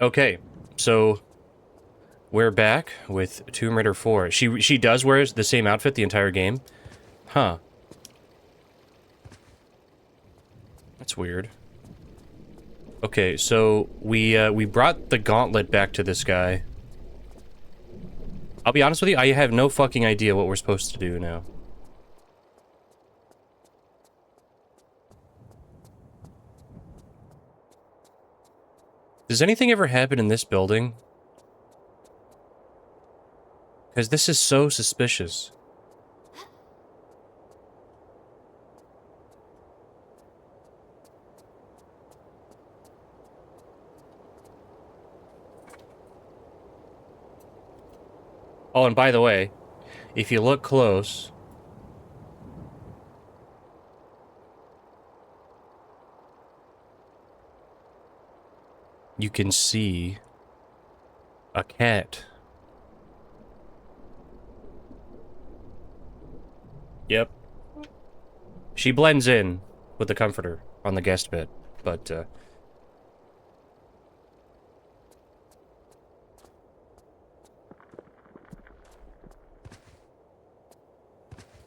Okay, so we're back with Tomb Raider 4. She does wear the same outfit the entire game? Huh. That's weird. Okay, so we brought the gauntlet back to this guy. I'll be honest with you, I have no fucking idea what we're supposed to do now. Does anything ever happen in this building? Because this is so suspicious. Oh, and by the way, if you look close... you can see... a cat. Yep. She blends in with the comforter on the guest bed, but,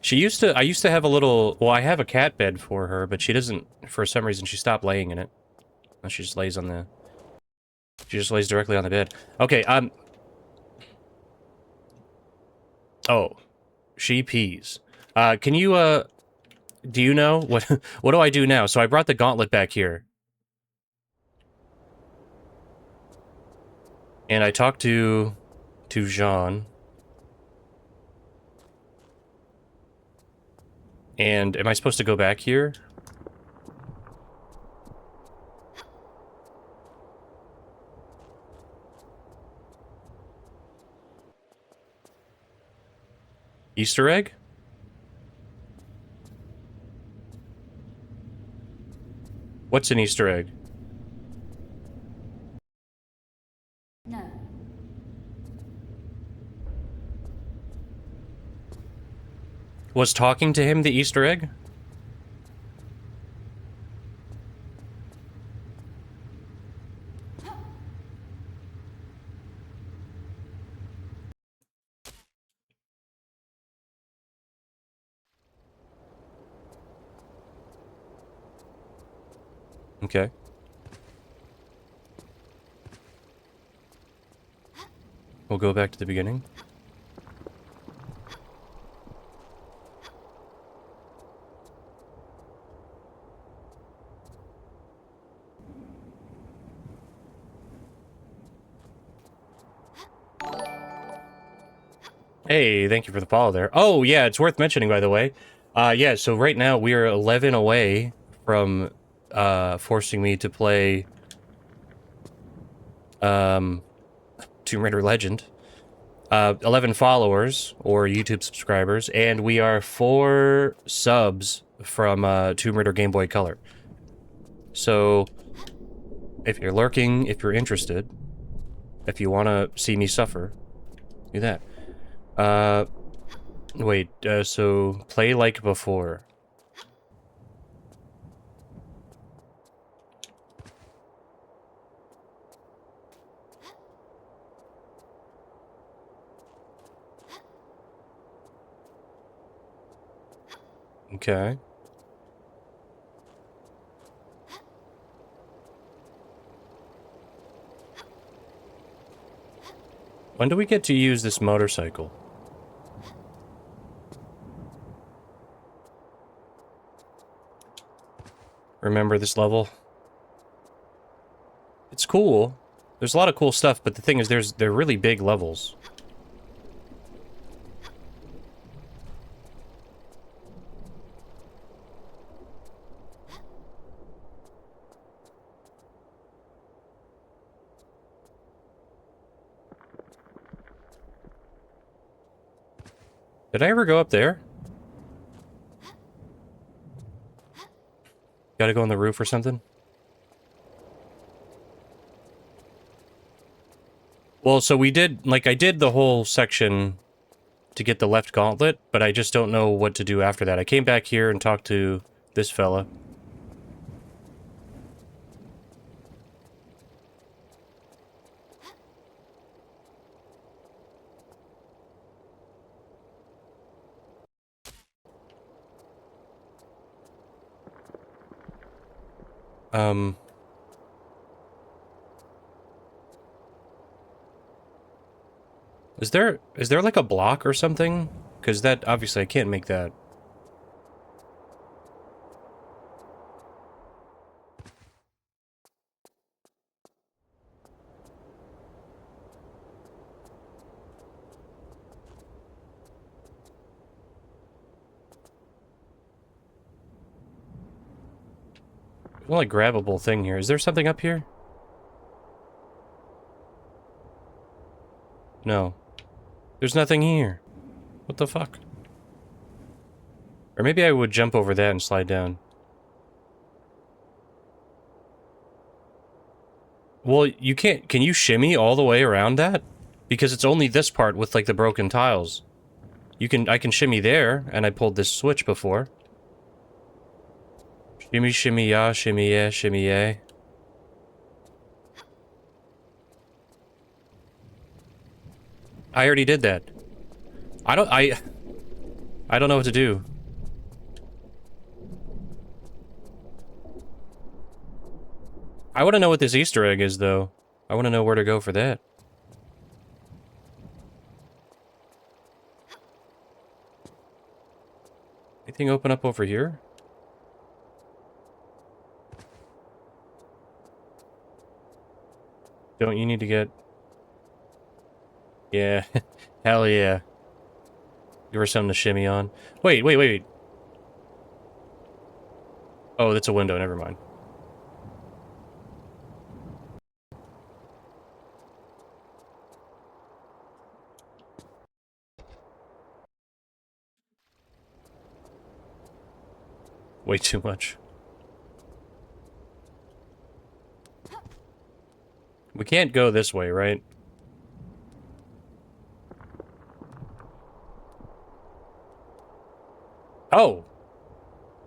I used to have a little, well, I have a cat bed for her, but she doesn't, for some reason, she stopped laying in it. She just lays on the, she just lays directly on the bed. Okay, oh, she pees. Can you, do you know, what do I do now? So I brought the gauntlet back here. And I talked to Jean. And am I supposed to go back here? Easter egg? What's an Easter egg? No. Was talking to him the Easter egg? Okay. We'll go back to the beginning. Hey, thank you for the follow there. Oh, yeah, it's worth mentioning, by the way. Yeah, so right now we are 11 away from, forcing me to play, Tomb Raider Legend. 11 followers, or YouTube subscribers, and we are 4 subs from, Tomb Raider Game Boy Color. So, if you're lurking, if you're interested, if you want to see me suffer, do that. Wait, so play like before. Okay. When do we get to use this motorcycle? Remember this level? It's cool. There's a lot of cool stuff, but the thing is, they're really big levels. Did I ever go up there? Gotta go on the roof or something? Well, so we did, like, I did the whole section to get the left gauntlet, but I just don't know what to do after that. I came back here and talked to this fella. Um... Is there like a block or something? Because that, obviously I can't make that. There's no, like, grabbable thing here. Is there something up here? No. There's nothing here. What the fuck? Or maybe I would jump over that and slide down. Well, you can't... Can you shimmy all the way around that? Because it's only this part with, like, the broken tiles. You can... I can shimmy there, and I pulled this switch before. Shimmy, shimmy, ya, shimmy, yeah, shimmy, yeah. I already did that. I don't know what to do. I want to know what this Easter egg is, though. I want to know where to go for that. Anything open up over here? Don't you need to get... Yeah. Hell yeah. Give her something to shimmy on. Wait, wait, wait, wait. Oh, that's a window. Never mind. Way too much. We can't go this way, right? Oh!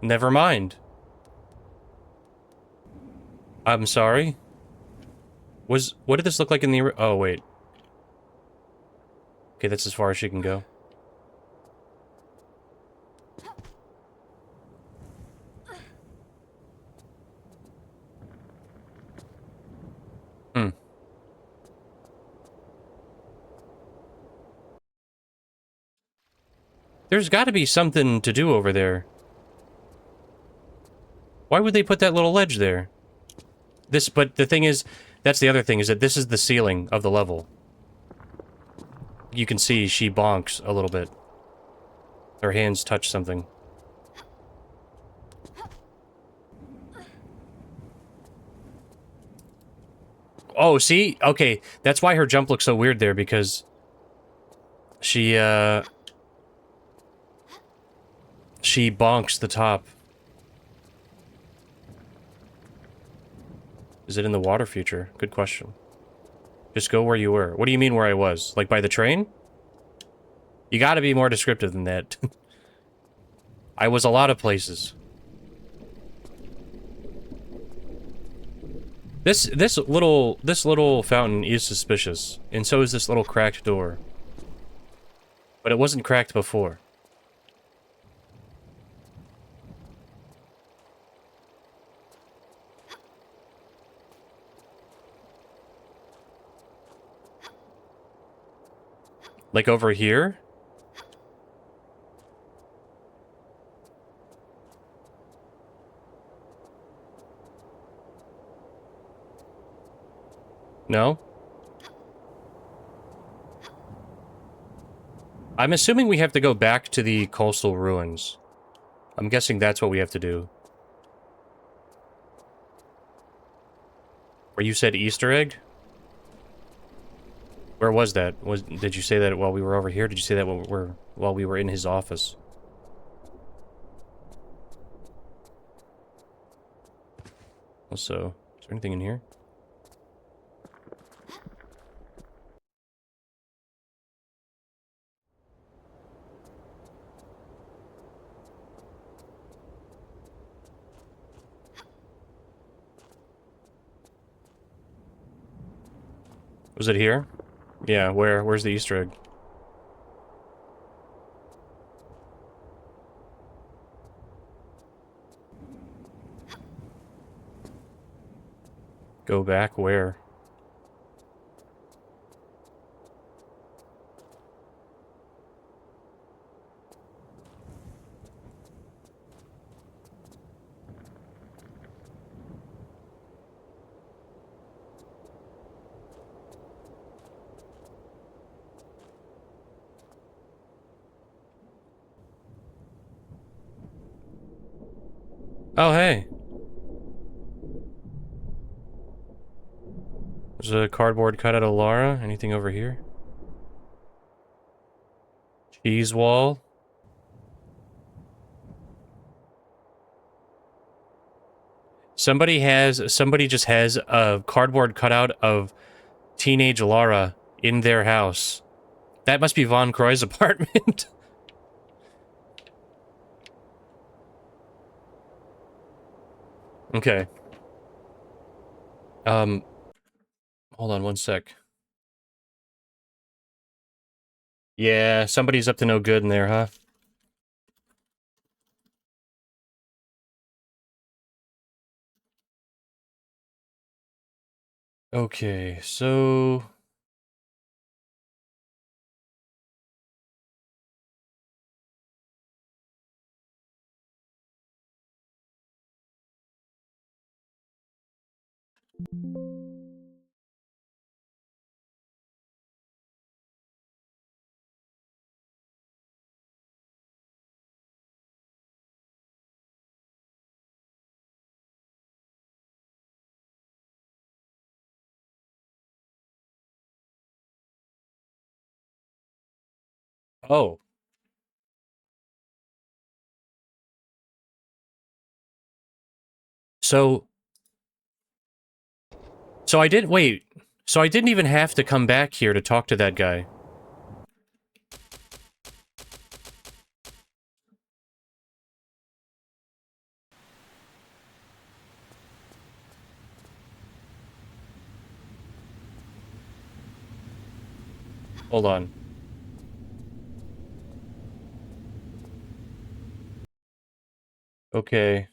Never mind. I'm sorry. What did this look like in the... Oh, wait. Okay, that's as far as she can go. Hmm. There's gotta be something to do over there. Why would they put that little ledge there? But the thing is, that's the other thing, is that this is the ceiling of the level. You can see she bonks a little bit. Her hands touch something. Oh, see? Okay, that's why her jump looks so weird there, because... She bonks the top. Is it in the water feature? Good question. Just go where you were. What do you mean where I was? Like by the train? You gotta be more descriptive than that. I was a lot of places. This little fountain is suspicious, and so is this little cracked door. But it wasn't cracked before. Like over here? No? I'm assuming we have to go back to the coastal ruins. I'm guessing that's what we have to do. Where you said Easter egg? Where was that? Did you say that while we were over here? Did you say that while we were in his office? Also, is there anything in here? Was it here? Yeah, where? Where's the Easter egg? Go back where? Oh, hey. There's a cardboard cutout of Lara. Anything over here? Cheese wall. Somebody just has a cardboard cutout of teenage Lara in their house. That must be Von Croy's apartment. Okay. Hold on one sec. Yeah, somebody's up to no good in there, huh? Okay, so... Oh. So... So I didn't... Wait. So I didn't even have to come back here to talk to that guy. Hold on. Okay.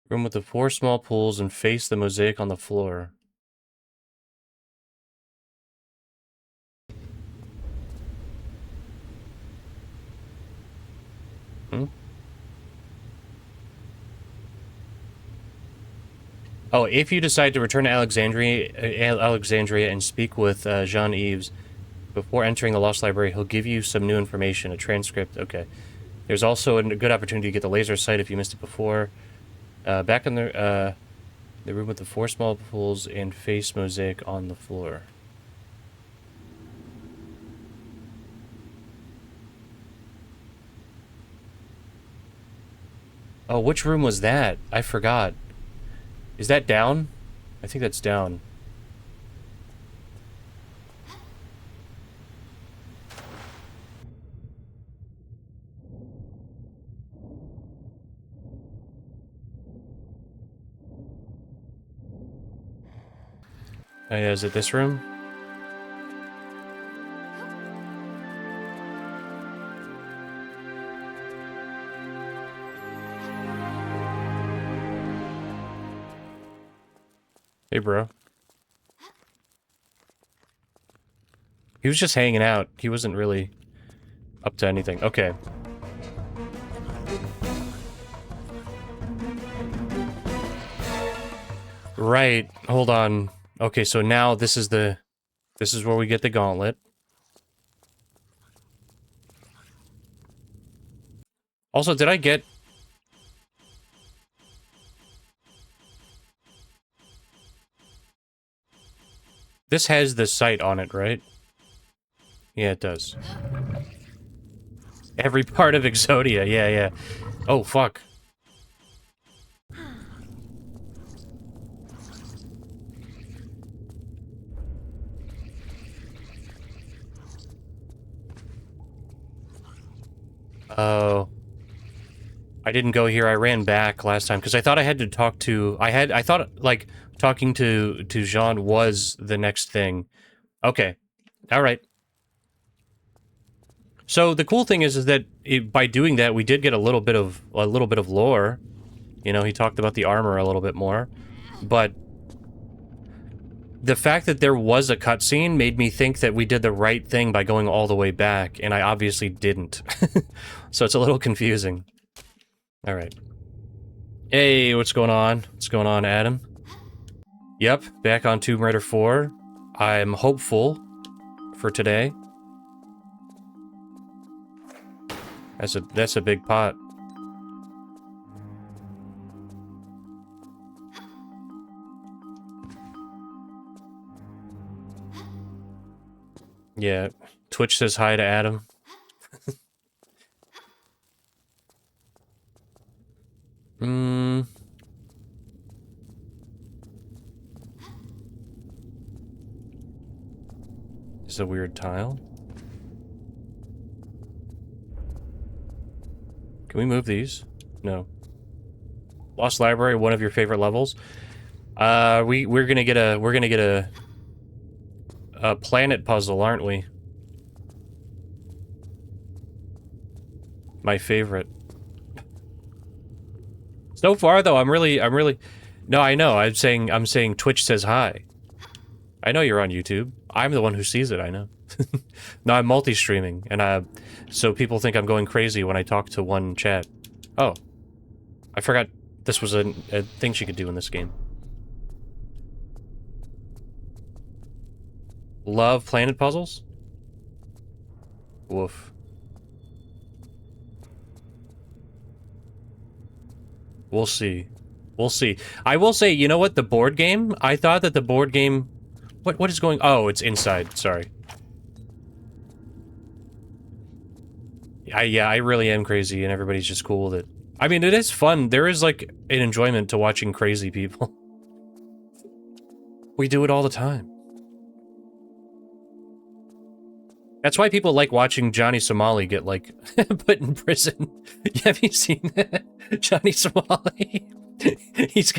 Room with the 4 small pools and face the mosaic on the floor. Hmm? Oh, if you decide to return to Alexandria and speak with Jean-Yves before entering the Lost Library, he'll give you some new information, a transcript. Okay. There's also a good opportunity to get the laser sight if you missed it before. Back in the room with the 4 small pools and face mosaic on the floor. Oh, which room was that? I forgot. Is that down? I think that's down. Oh, yeah, is it this room? Hey, bro. He was just hanging out. He wasn't really up to anything. Okay. Right. Hold on. Okay, so now this is where we get the gauntlet. Also, did I get... This has the sight on it, right? Yeah, it does. Every part of Exodia, yeah. Oh, fuck. Oh. I didn't go here, I ran back last time, because I thought I had to talk to... I thought, like, talking to Jean was the next thing. Okay. Alright. So the cool thing is that by doing that, we did get a little bit of lore. You know, he talked about the armor a little bit more, but the fact that there was a cutscene made me think that we did the right thing by going all the way back, and I obviously didn't. So it's a little confusing. All right. Hey, what's going on? What's going on, Adam? Yep, back on Tomb Raider 4. I'm hopeful for today. That's a big pot. Yeah, Twitch says hi to Adam. This is a weird tile. Can we move these? No. Lost Library, one of your favorite levels. We're gonna get a planet puzzle, aren't we? My favorite. So far, though, I'm really. No, I know. I'm saying Twitch says hi. I know you're on YouTube. I'm the one who sees it. I know. No, I'm multi-streaming, and so people think I'm going crazy when I talk to one chat. Oh, I forgot this was a thing she could do in this game. Love planet puzzles? Woof. We'll see. We'll see. I will say, you know what? The board game? I thought that the board game... What is going... Oh, it's inside. Sorry. Yeah, I really am crazy, and everybody's just cool with it. I mean, it is fun. There is, like, an enjoyment to watching crazy people. We do it all the time. That's why people like watching Johnny Somali get, like, put in prison. Have you seen that? Johnny Somali? He's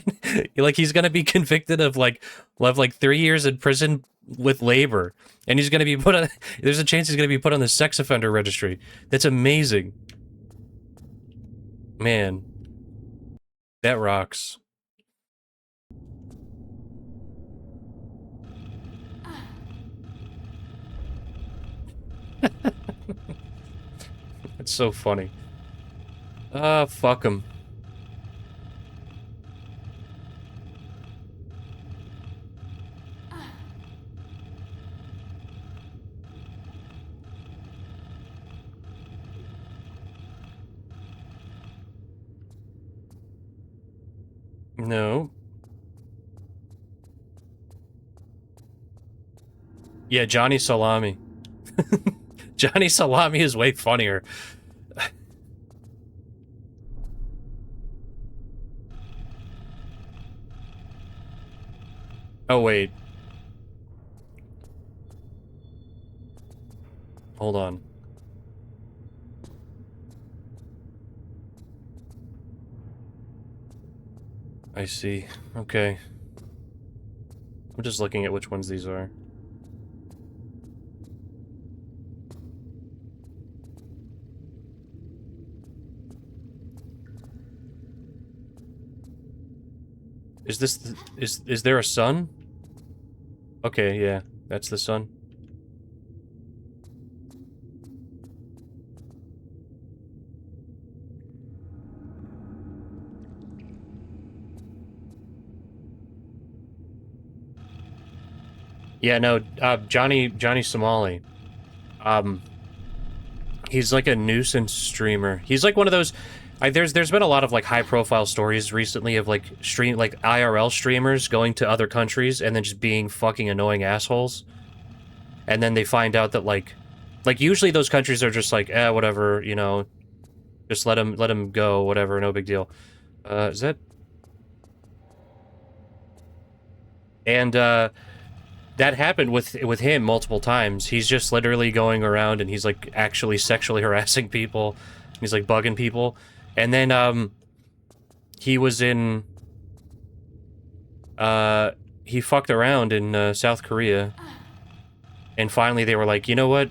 gonna be convicted of, like 3 years in prison with labor. And he's gonna be put on... There's a chance he's gonna be put on the sex offender registry. That's amazing. Man. That rocks. It's so funny. Ah, fuck him. No. Yeah, Johnny Salami. Johnny Salami is way funnier. Oh, wait. Hold on. I see. Okay. I'm just looking at which ones these are. Is this... Is there a sun? Okay, yeah. That's the sun. Yeah, no, Johnny Somali. He's like a nuisance streamer. He's like one of those... there's been a lot of like high-profile stories recently of like IRL streamers going to other countries and then just being fucking annoying assholes. And then they find out that like usually those countries are just like, whatever, you know, just let him go, whatever, no big deal. Is that... And, that happened with him multiple times. He's just literally going around and he's like actually sexually harassing people. He's like bugging people. And then, he was in, he fucked around in, South Korea. And finally they were like, you know what?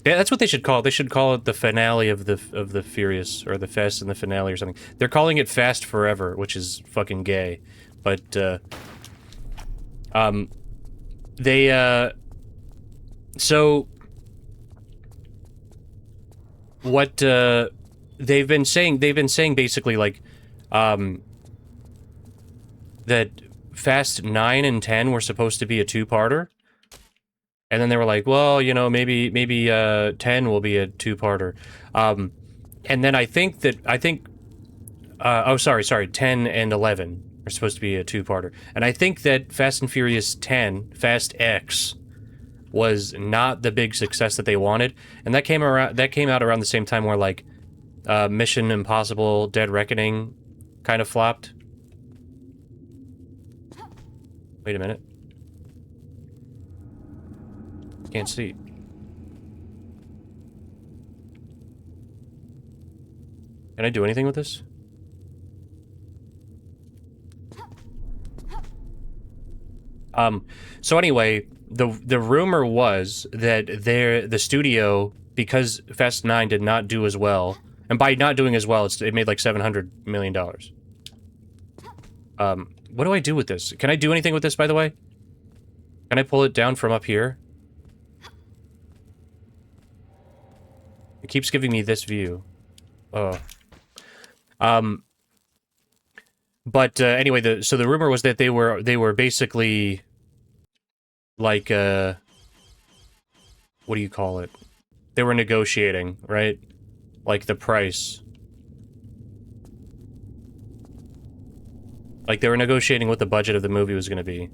Yeah, that's what they should call it. They should call it the finale of the Furious, or the Fast and the Finale or something. They're calling it Fast Forever, which is fucking gay. But so what they've been saying basically like that Fast 9 and 10 were supposed to be a two-parter. And then they were like, well, you know, maybe 10 will be a two-parter. And then I think, oh, sorry, 10 and 11 are supposed to be a two-parter. And I think that Fast and Furious 10, Fast X, was not the big success that they wanted. And that came out around the same time where, like, Mission Impossible Dead Reckoning kind of flopped. Wait a minute. Can't see. Can I do anything with this? So anyway, the rumor was that the studio, because Fast 9 did not do as well, and by not doing as well, it made like $700 million. What do I do with this? Can I do anything with this, by the way? Can I pull it down from up here? It keeps giving me this view. Oh. But anyway, so the rumor was that they were basically like what do you call it? They were negotiating, right? Like the price. Like they were negotiating what the budget of the movie was going to be.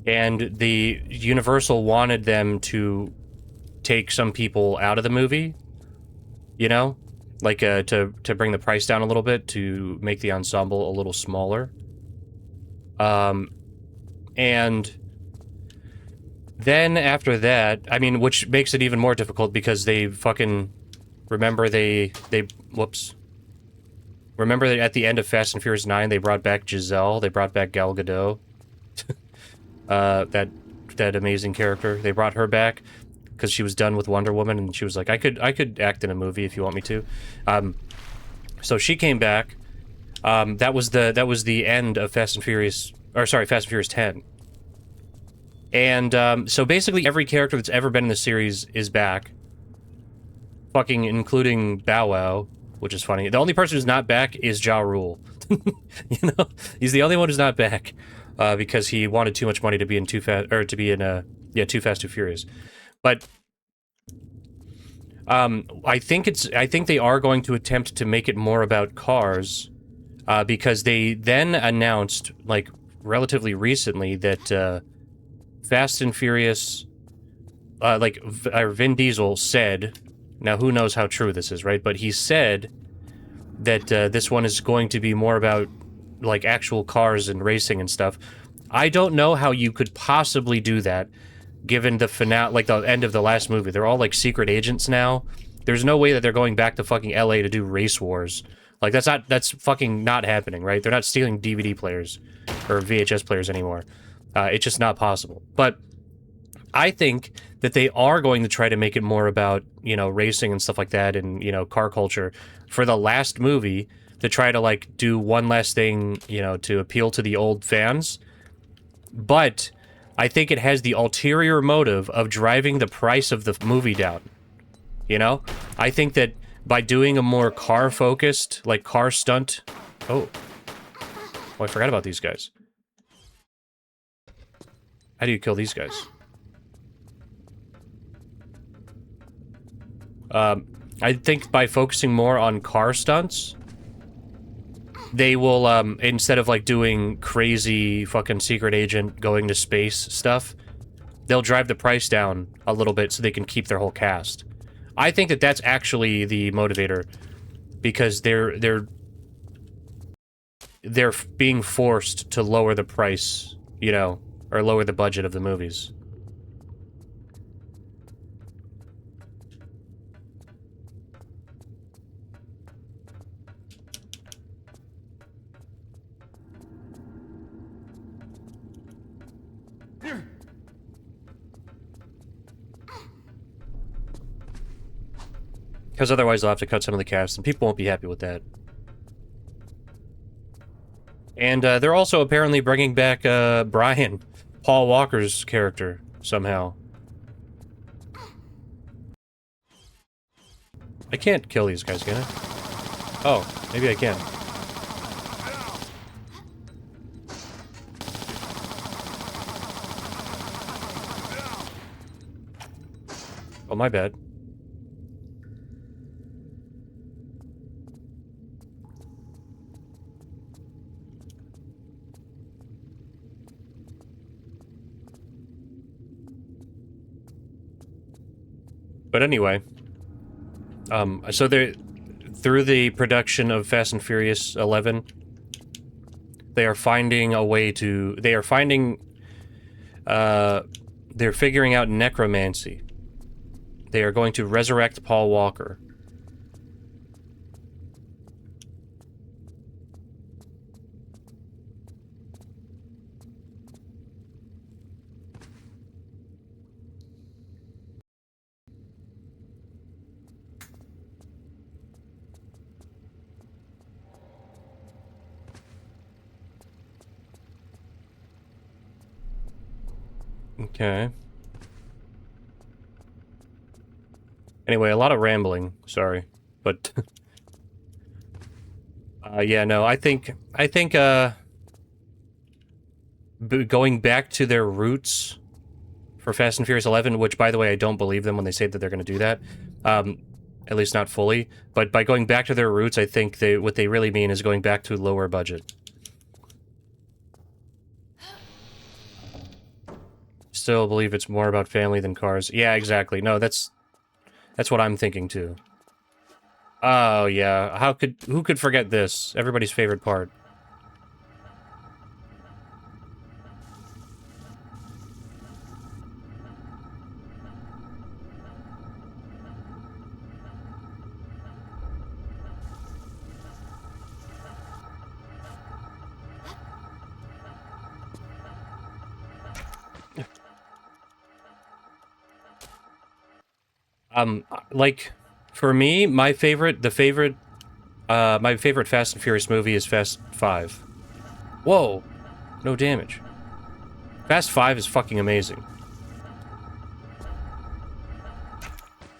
And the Universal wanted them to take some people out of the movie, you know? Like, to bring the price down a little bit, to make the ensemble a little smaller. And then after that, I mean, which makes it even more difficult because they fucking, remember whoops. Remember that at the end of Fast and Furious 9, they brought back Giselle, they brought back Gal Gadot. That amazing character. They brought her back because she was done with Wonder Woman, and she was like, I could act in a movie if you want me to. So she came back. That was the end of Fast and Furious 10. And so basically every character that's ever been in the series is back. Fucking including Bow Wow, which is funny. The only person who's not back is Ja Rule. You know, he's the only one who's not back because he wanted too much money to be in Too Fast, Too Fast, Too Furious. But I think they are going to attempt to make it more about cars, because they then announced, like, relatively recently that Fast and Furious, Vin Diesel said, now who knows how true this is, right? But he said that this one is going to be more about, like, actual cars and racing and stuff. I don't know how you could possibly do that, given the finale, like the end of the last movie. They're all like secret agents now. There's no way that they're going back to fucking LA to do race wars. Like that's fucking not happening, right? They're not stealing DVD players or VHS players anymore. It's just not possible. But I think that they are going to try to make it more about, you know, racing and stuff like that, and, you know, car culture for the last movie, to try to, like, do one last thing, you know, to appeal to the old fans. But I think it has the ulterior motive of driving the price of the movie down. You know? I think that by doing a more car-focused, like, car stunt... Oh, I forgot about these guys. How do you kill these guys? I think by focusing more on car stunts, they will, instead of, like, doing crazy fucking secret agent going to space stuff, they'll drive the price down a little bit so they can keep their whole cast. I think that that's actually the motivator, because they're being forced to lower the price, you know, or lower the budget of the movies. Because otherwise they'll have to cut some of the cast, and people won't be happy with that. And they're also apparently bringing back Brian, Paul Walker's character, somehow. I can't kill these guys, can I? Oh, maybe I can. Oh, my bad. But anyway, so they're through the production of Fast and Furious 11, they are finding a way to. They're figuring out necromancy. They are going to resurrect Paul Walker. Okay. Anyway, a lot of rambling, sorry. But yeah, no, I think going back to their roots for Fast and Furious 11, which by the way, I don't believe them when they say that they're going to do that. At least not fully, but by going back to their roots, I think what they really mean is going back to lower budget. Still believe it's more about family than cars. Yeah, exactly. No, that's what I'm thinking too. Oh yeah, who could forget this? Everybody's favorite part. Like, for me, my favorite Fast and Furious movie is Fast 5. Whoa! No damage. Fast 5 is fucking amazing.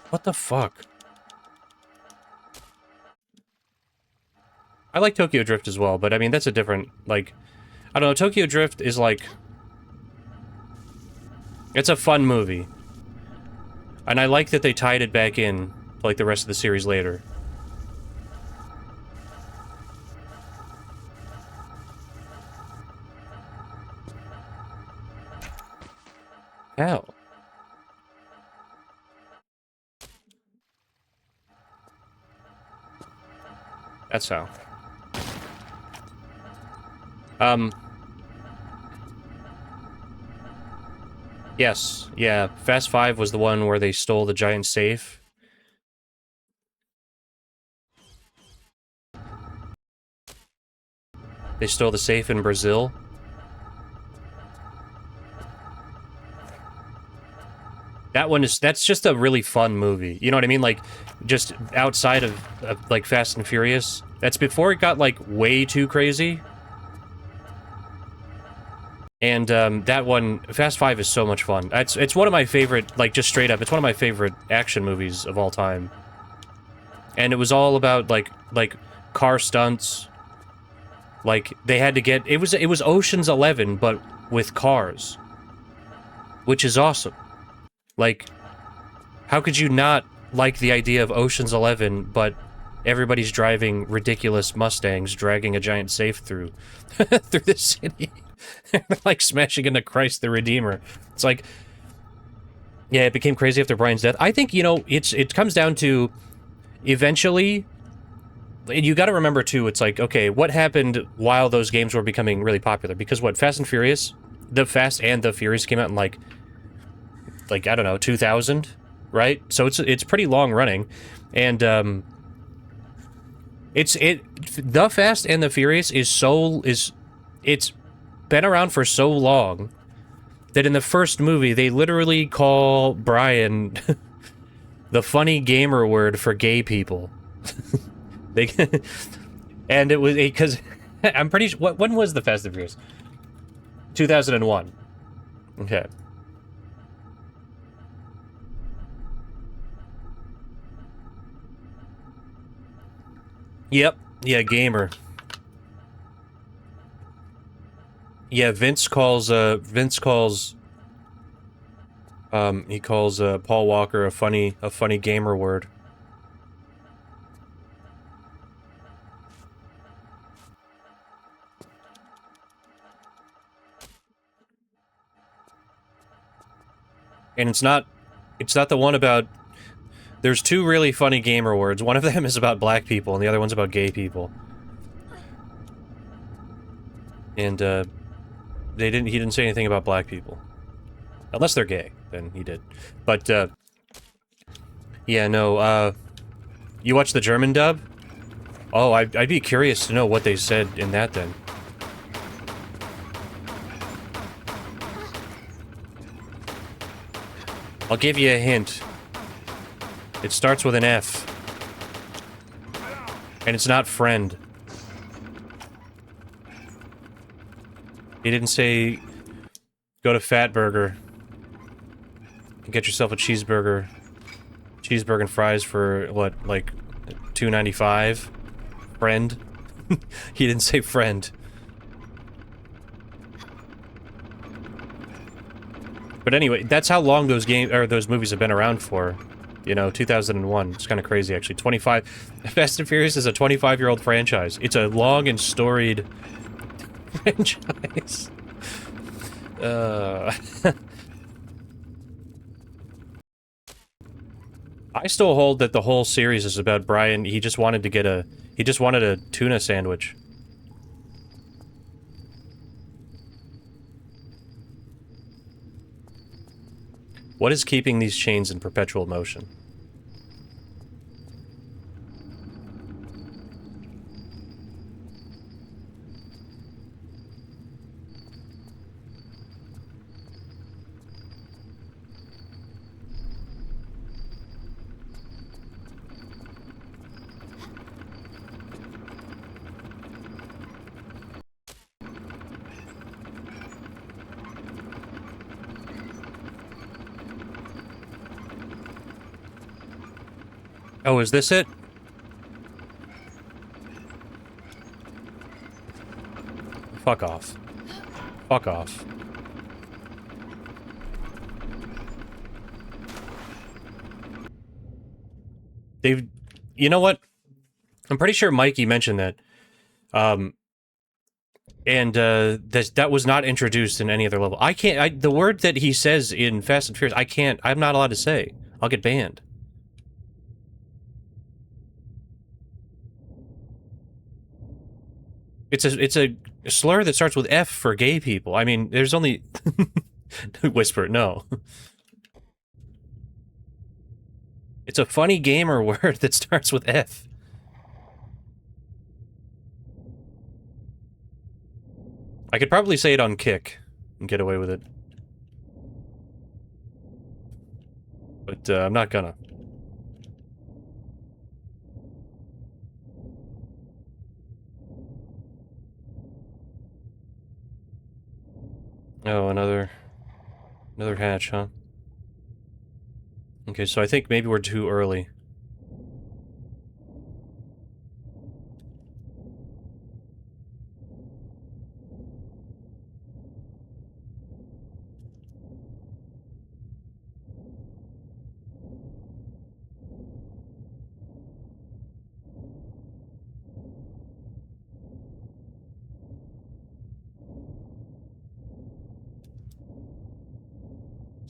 What the fuck? I like Tokyo Drift as well, but I mean, that's a different, like... I don't know, Tokyo Drift is like... It's a fun movie. And I like that they tied it back in, like the rest of the series later. How? That's how. Yes, yeah, Fast 5 was the one where they stole the giant safe. They stole the safe in Brazil. That's just a really fun movie. You know what I mean? Like, just outside of like, Fast and Furious. That's before it got, like, way too crazy. And, that one, Fast 5 is so much fun. It's one of my favorite, like, just straight up, it's one of my favorite action movies of all time. And it was all about, like car stunts. Like, they had to get... It was Ocean's 11, but with cars. Which is awesome. Like, how could you not like the idea of Ocean's 11, but everybody's driving ridiculous Mustangs dragging a giant safe through the city? Like, smashing into Christ the Redeemer. It's like... Yeah, it became crazy after Brian's death. I think, you know, it comes down to... Eventually... And you gotta remember, too, it's like, okay, what happened while those games were becoming really popular? Because what, Fast and Furious? The Fast and the Furious came out in, like, I don't know, 2000, right? So it's pretty long running, and the Fast and the Furious it's been around for so long that in the first movie they literally call Brian The funny gamer word for gay people. They and it was because I'm pretty sure. When was the Fast and Furious? 2001. Okay. Yep. Yeah, gamer. Yeah, Vince calls he calls Paul Walker a funny gamer word. And it's not the one about. There's two really funny gamer words. One of them is about black people, and the other one's about gay people. And he didn't say anything about black people, unless they're gay. Then he did. But yeah, no. You watch the German dub? Oh, I'd be curious to know what they said in that then. I'll give you a hint. It starts with an F. And it's not friend. He didn't say go to Fatburger and get yourself a cheeseburger. Cheeseburger and fries for what, like $2.95? Friend? He didn't say friend. But anyway, that's how long those movies have been around for. You know, 2001. It's kind of crazy, actually. 25... Fast and Furious is a 25-year-old franchise. It's a long and storied franchise. I still hold that the whole series is about Brian. He just wanted to get a... He just wanted a tuna sandwich. What is keeping these chains in perpetual motion? Oh, is this it? Fuck off. Fuck off. They've... You know what? I'm pretty sure Mikey mentioned that. That was not introduced in any other level. I can't... the word that he says in Fast and Furious, I'm not allowed to say. I'll get banned. It's a slur that starts with F for gay people. I mean, there's only... Whisper, no. It's a funny gamer word that starts with F. I could probably say it on Kick and get away with it. But, I'm not gonna. Oh, another hatch, huh? Okay, so I think maybe we're too early.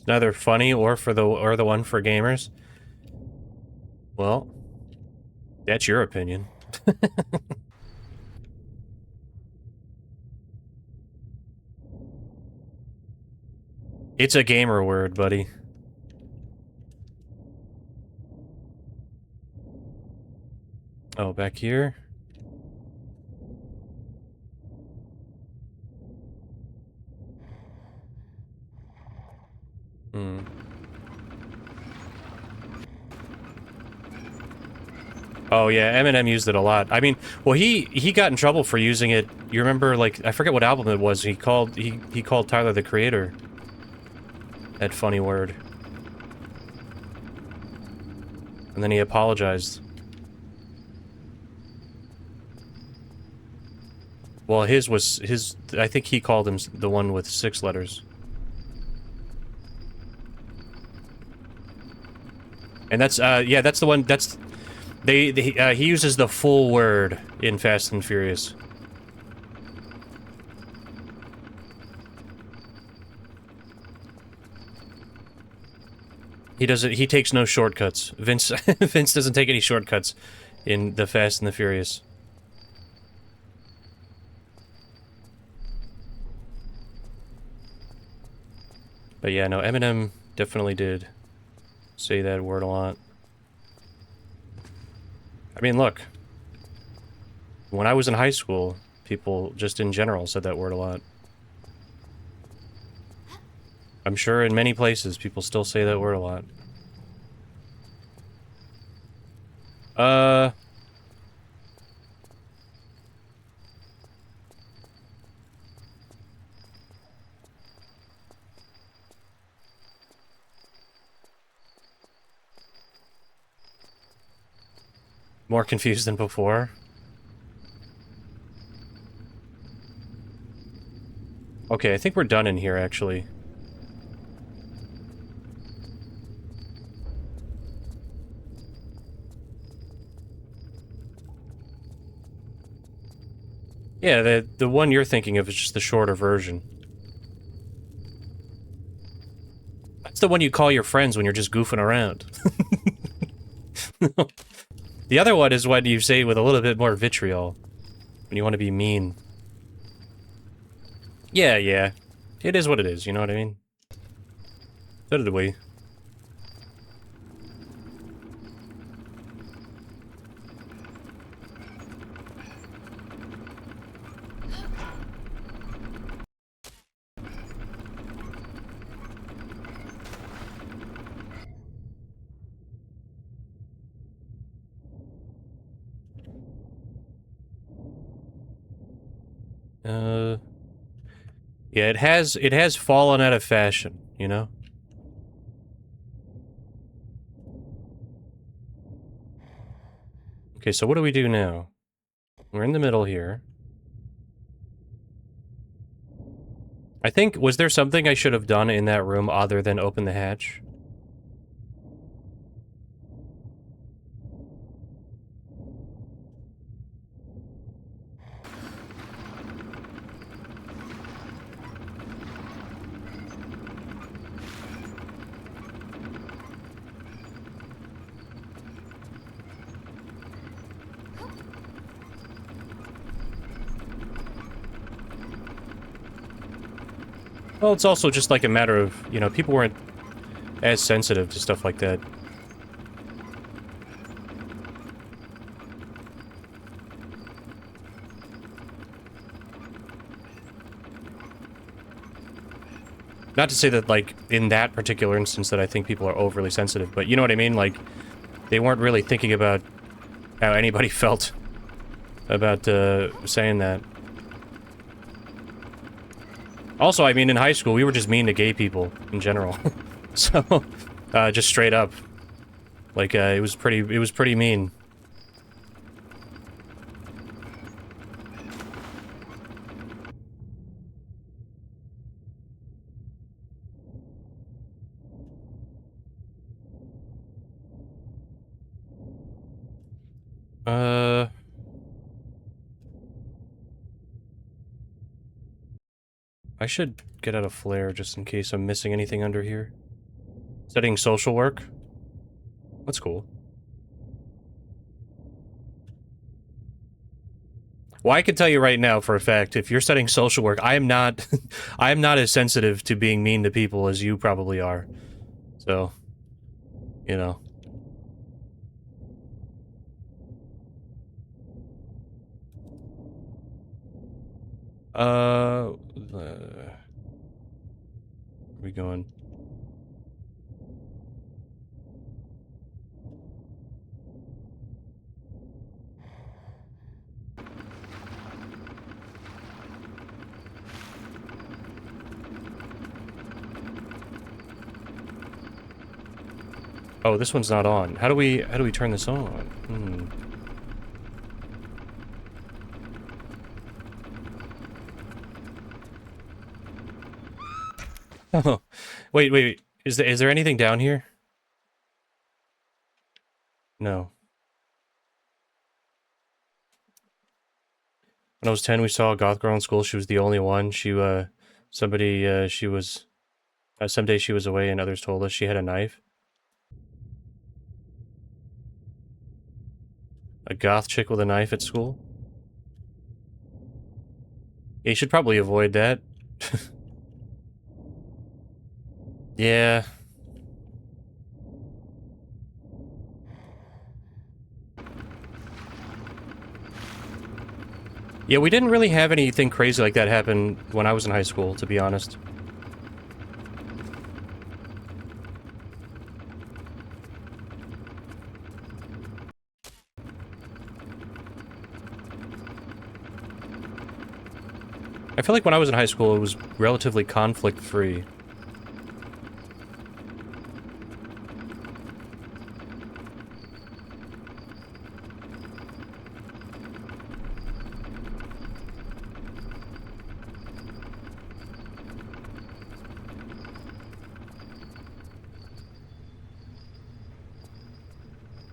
Neither funny or the one for gamers. Well, that's your opinion. It's a gamer word, buddy. Oh, back here? Oh yeah, Eminem used it a lot. I mean, well, he got in trouble for using it. You remember, like, I forget what album it was. He called Tyler the Creator. That funny word. And then he apologized. Well, his. I think he called him the one with 6 letters. And that's yeah, that's the one. That's he uses the full word in Fast and Furious. He doesn't. He takes no shortcuts. Vince Vince doesn't take any shortcuts in the Fast and the Furious. But yeah, no, Eminem definitely did say that word a lot. I mean, look. When I was in high school, people just in general said that word a lot. I'm sure in many places people still say that word a lot. More confused than before. Okay, I think we're done in here, actually. Yeah, the one you're thinking of is just the shorter version. That's the one you call your friends when you're just goofing around. The other one is when you say it with a little bit more vitriol. When you want to be mean. Yeah, yeah. It is what it is, you know what I mean? So did we. Yeah, it has fallen out of fashion, you know? Okay, so what do we do now? We're in the middle here. I think, was there something I should have done in that room other than open the hatch? Well, it's also just like a matter of, you know, people weren't as sensitive to stuff like that. Not to say that, like, in that particular instance that I think people are overly sensitive, but you know what I mean? Like, they weren't really thinking about how anybody felt about, saying that. Also, I mean, in high school, we were just mean to gay people in general. So, just straight up. Like, it was pretty mean. I should get out a flare just in case I'm missing anything under here. Studying social work? That's cool. Well, I can tell you right now for a fact, if you're studying social work, I am not I am not as sensitive to being mean to people as you probably are. So, you know. Where are we going? Oh, this one's not on. How do we turn this on? Hmm. Oh, wait. Is there anything down here? No. When I was 10, we saw a goth girl in school. She was the only one. Someday she was away and others told us she had a knife. A goth chick with a knife at school? Yeah, you should probably avoid that. Yeah. Yeah, we didn't really have anything crazy like that happen when I was in high school, to be honest. I feel like when I was in high school, it was relatively conflict-free.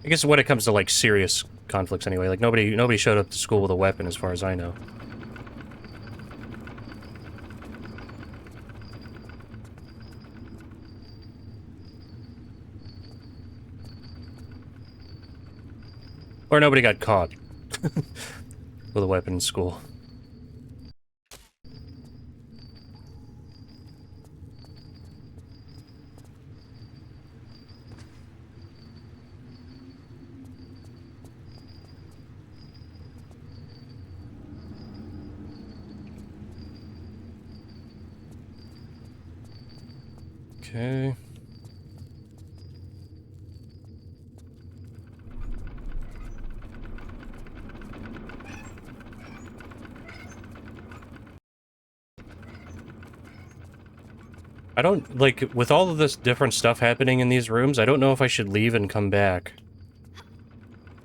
I guess when it comes to, like, serious conflicts anyway, like, nobody showed up to school with a weapon, as far as I know. Or nobody got caught with a weapon in school. Okay. I don't, like, with all of this different stuff happening in these rooms, I don't know if I should leave and come back.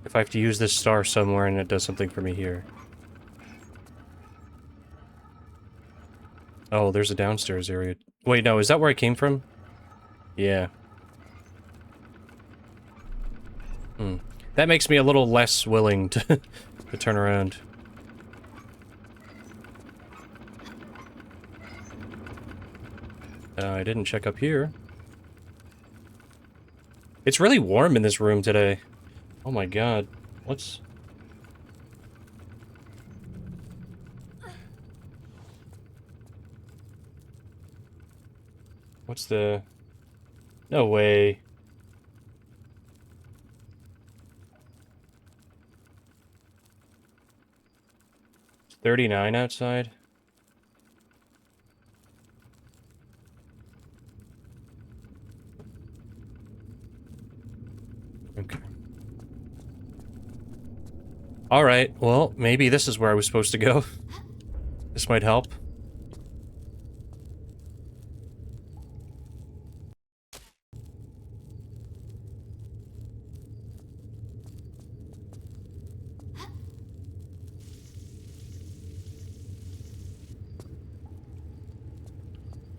If I have to use this star somewhere and it does something for me here. Oh, there's a downstairs area. Wait, no, is that where I came from? Yeah. Hmm. That makes me a little less willing to, to turn around. I didn't check up here. It's really warm in this room today. Oh my god. What's... What's the... No way. It's 39 outside? Okay. Alright, well, maybe this is where I was supposed to go. This might help.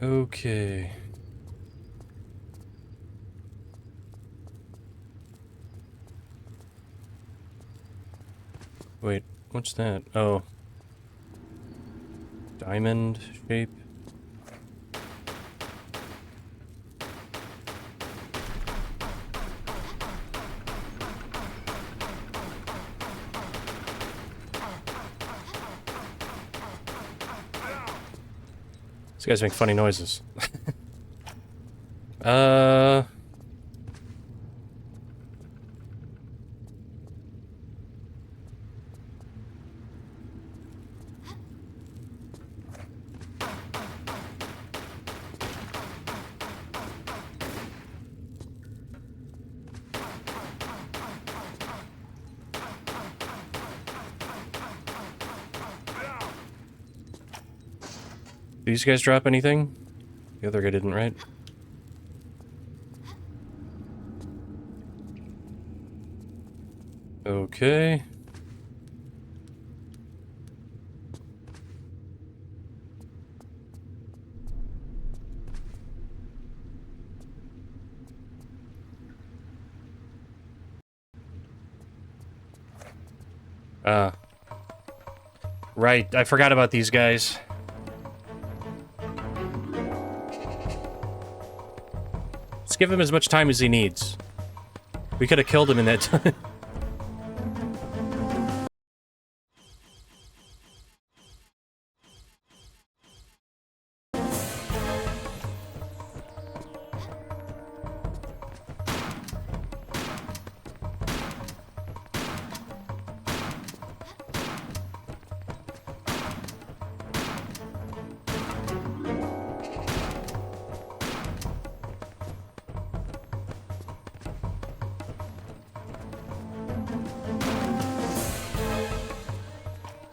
Okay. Wait, what's that? Oh. Diamond shape? These guys make funny noises. uh... These guys drop anything? The other guy didn't, right? Okay. Right, I forgot about these guys. Let's give him as much time as he needs. We could have killed him in that time.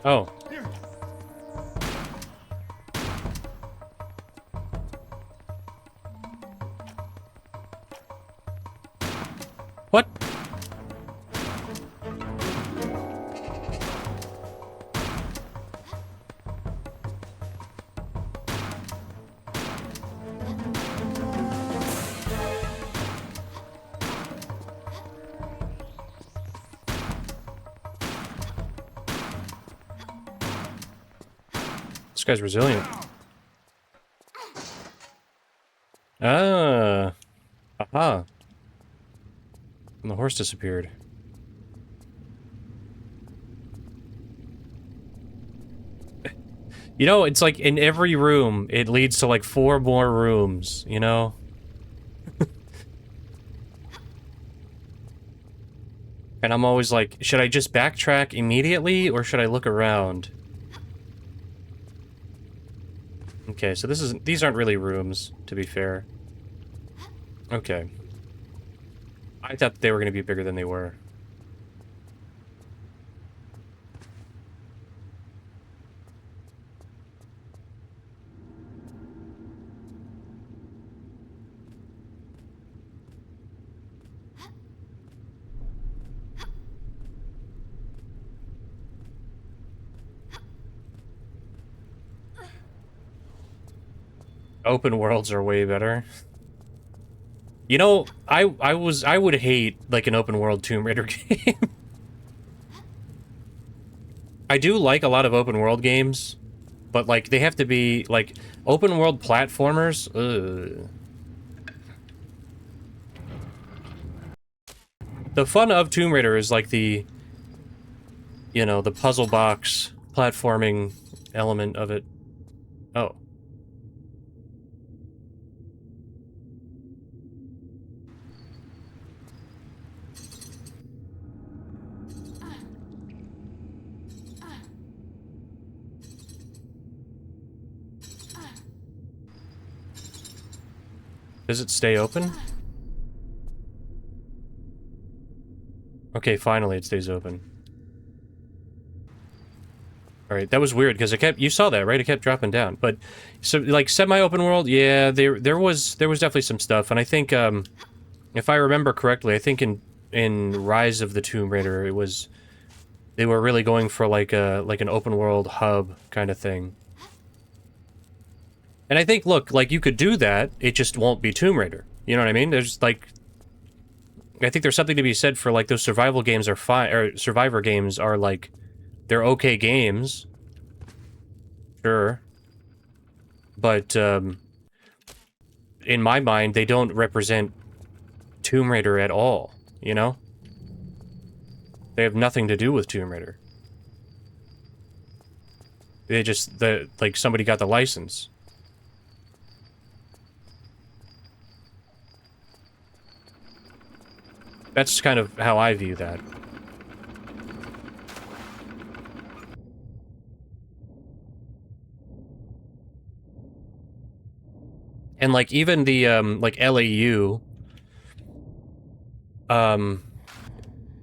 Oh. What? This guy's resilient. Ah. Aha. And the horse disappeared. You know, it's like in every room, it leads to like 4 more rooms, you know? And I'm always like, should I just backtrack immediately, or should I look around? Okay, so these aren't really rooms, to be fair. Okay. I thought they were going to be bigger than they were. Open worlds are way better. You know, I would hate like an open world Tomb Raider game. I do like a lot of open world games, but like they have to be like open world platformers. Ugh. The fun of Tomb Raider is like the, you know, the puzzle box platforming element of it. Oh. Does it stay open? Okay, finally it stays open. Alright, that was weird, because it kept- you saw that, right? It kept dropping down. But, so, like, semi-open world, yeah, there was definitely some stuff, and I think, if I remember correctly, I think in Rise of the Tomb Raider, it was... They were really going for, like, an open world hub kind of thing. And I think, look, like, you could do that, it just won't be Tomb Raider. You know what I mean? There's, like... I think there's something to be said for, like, those survival games are fine, or Survivor games are, like, they're okay games. Sure. But, in my mind, they don't represent Tomb Raider at all, you know? They have nothing to do with Tomb Raider. They just, like, somebody got the license. That's kind of how I view that. And, like, even the, like, LAU,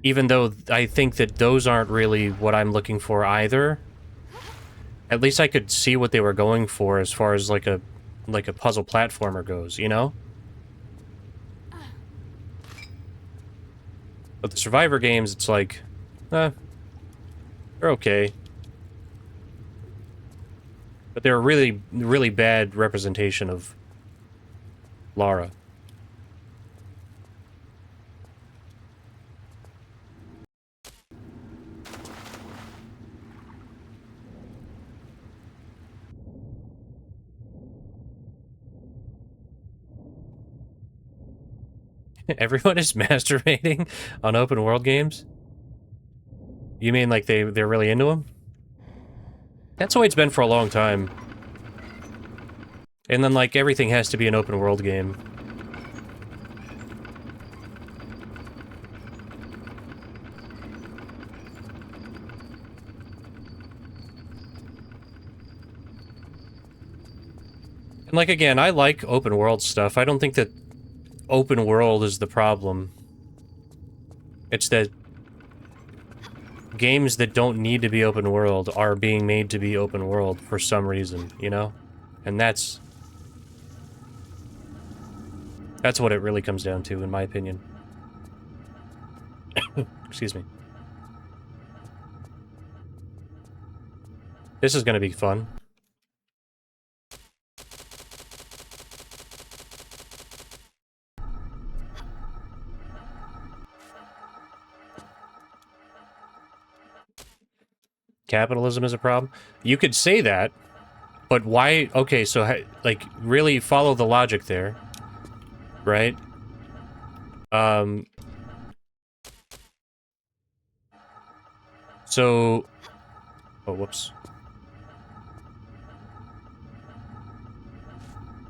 even though I think that those aren't really what I'm looking for either, at least I could see what they were going for as far as, like a puzzle platformer goes, you know? But the Survivor games, it's like, they're okay. But they're a really, really bad representation of Lara. Everyone is masturbating on open world games? You mean like they're really into them? That's the way it's been for a long time. And then like everything has to be an open world game. And like again, I like open world stuff. I don't think that open world is the problem. It's that games that don't need to be open world are being made to be open world for some reason, you know? And that's what it really comes down to, in my opinion. Excuse me. This is gonna be fun. Capitalism is a problem? You could say that, but why? Okay, so, like, really follow the logic there, right? So... Oh, whoops.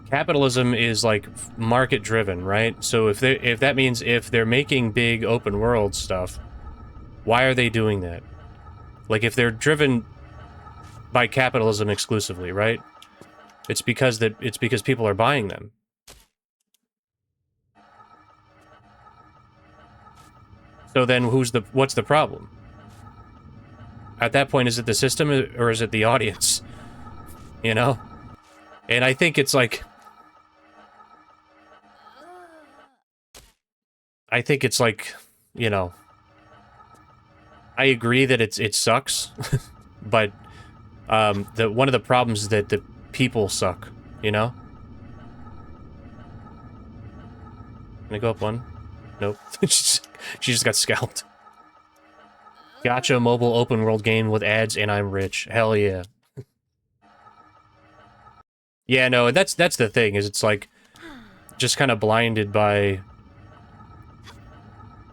Capitalism is, like, market-driven, right? So if that means if they're making big open-world stuff, why are they doing that? Like, if they're driven by capitalism exclusively, right? It's because people are buying them. So then what's the problem? At that point, is it the system or is it the audience? You know? And I think it's like... you know... I agree that it sucks, but one of the problems is that the people suck, you know? Can I go up one? Nope. She just got scalped. Gotcha mobile open world game with ads and I'm rich. Hell yeah. Yeah, no, that's the thing, is it's like just kind of blinded by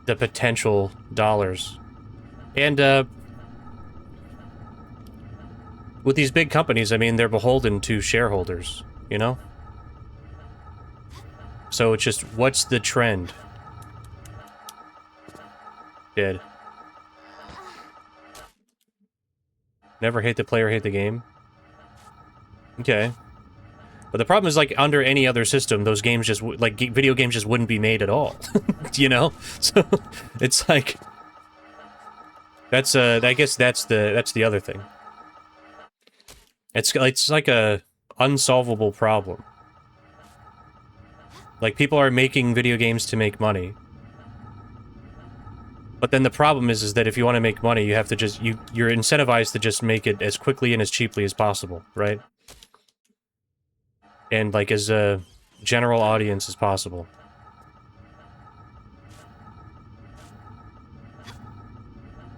the potential dollars. And with these big companies, I mean, they're beholden to shareholders, you know? So it's just, what's the trend? Dead. Never hate the player, hate the game. Okay. But the problem is, like, under any other system, those games just, like, video games just wouldn't be made at all. You know? So, it's like... That's, I guess that's the other thing. It's like a unsolvable problem. Like, people are making video games to make money. But then the problem is that if you want to make money, you have to just, you're incentivized to just make it as quickly and as cheaply as possible, right? And, like, as a general audience as possible.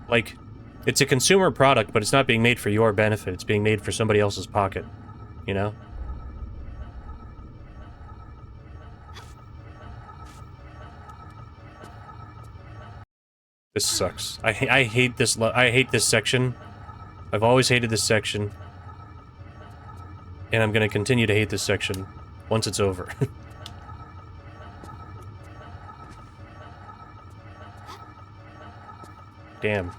Like, it's a consumer product, but it's not being made for your benefit. It's being made for somebody else's pocket, you know? This sucks. I hate this. I hate this section. I've always hated this section. And I'm gonna continue to hate this section once it's over. Damn.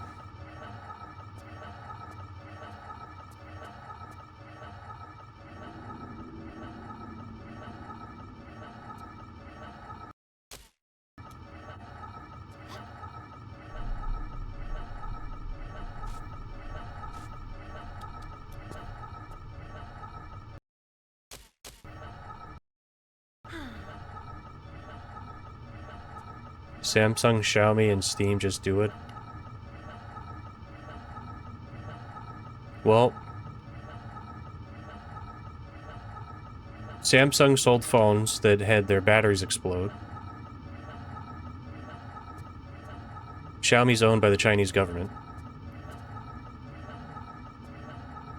Samsung, Xiaomi, and Steam just do it. Well, Samsung sold phones that had their batteries explode. Xiaomi's owned by the Chinese government.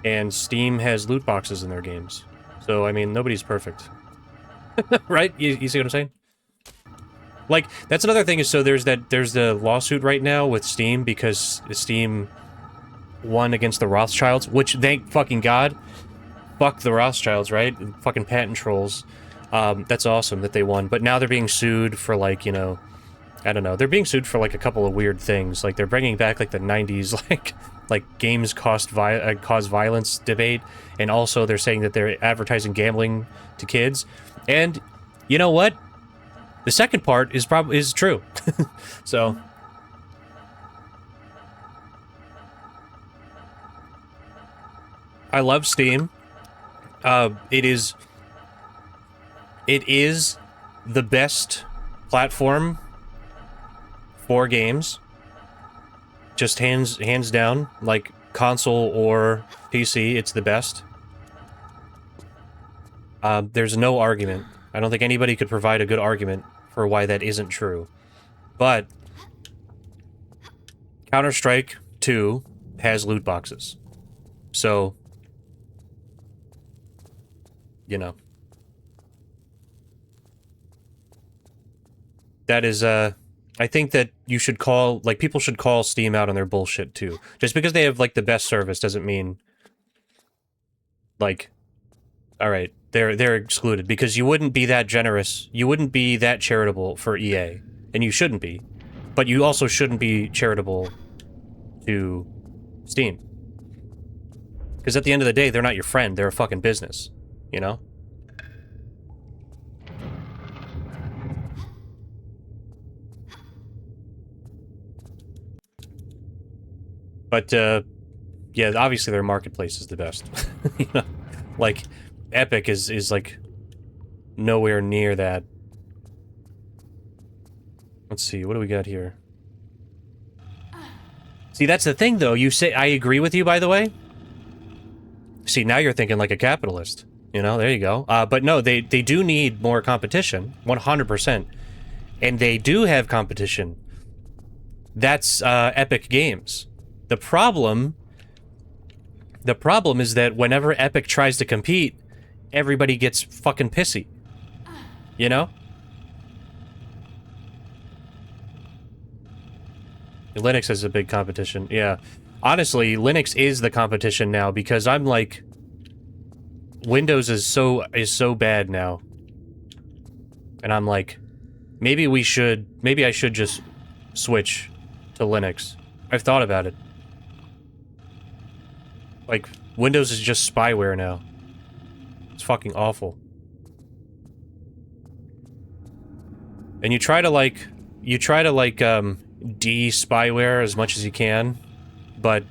And Steam has loot boxes in their games. So, I mean, nobody's perfect. Right? You see what I'm saying? Like, that's another thing is, so there's the lawsuit right now with Steam because Steam won against the Rothschilds, which, thank fucking God, fuck the Rothschilds, right? Fucking patent trolls. That's awesome that they won. But now they're being sued for, like, you know, I don't know. They're being sued for, like, a couple of weird things. Like, they're bringing back, like, the 90s, like games cause violence debate. And also they're saying that they're advertising gambling to kids. And, you know what? The second part is true. So... I love Steam. It is the best platform for games. Just hands down, like console or PC, it's the best. There's no argument. I don't think anybody could provide a good argument for why that isn't true. But Counter-Strike 2 has loot boxes. So, you know. That is, I think that you should call, like, people should call Steam out on their bullshit, too. Just because they have, like, the best service doesn't mean, like, alright, they're excluded. Because you wouldn't be that generous, you wouldn't be that charitable for EA. And you shouldn't be. But you also shouldn't be charitable to Steam. Because at the end of the day, they're not your friend, they're a fucking business. You know? But, yeah, obviously their marketplace is the best. You know? Like, Epic is, like, nowhere near that. Let's see, what do we got here? See, that's the thing, though. You say, I agree with you, by the way. See, now you're thinking like a capitalist. You know, there you go. But no, they do need more competition, 100%. And they do have competition. That's Epic Games. The problem is that whenever Epic tries to compete, everybody gets fucking pissy. You know? Linux is a big competition, yeah. Honestly, Linux is the competition now because I'm like... Windows is so bad now. And I'm like, maybe I should just switch to Linux. I've thought about it. Like, Windows is just spyware now. It's fucking awful. And you try to de-spyware as much as you can, but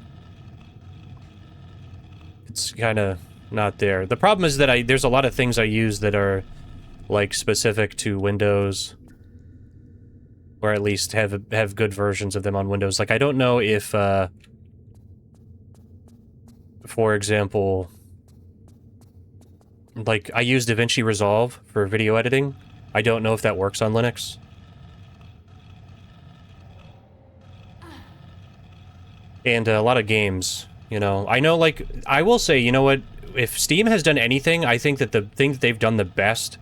it's kind of not there. The problem is that there's a lot of things I use that are, like, specific to Windows, or at least have good versions of them on Windows. Like, I don't know if, for example, like, I use DaVinci Resolve for video editing. I don't know if that works on Linux. And a lot of games, you know. I know, like, I will say, you know what? If Steam has done anything, I think that the thing that they've done the best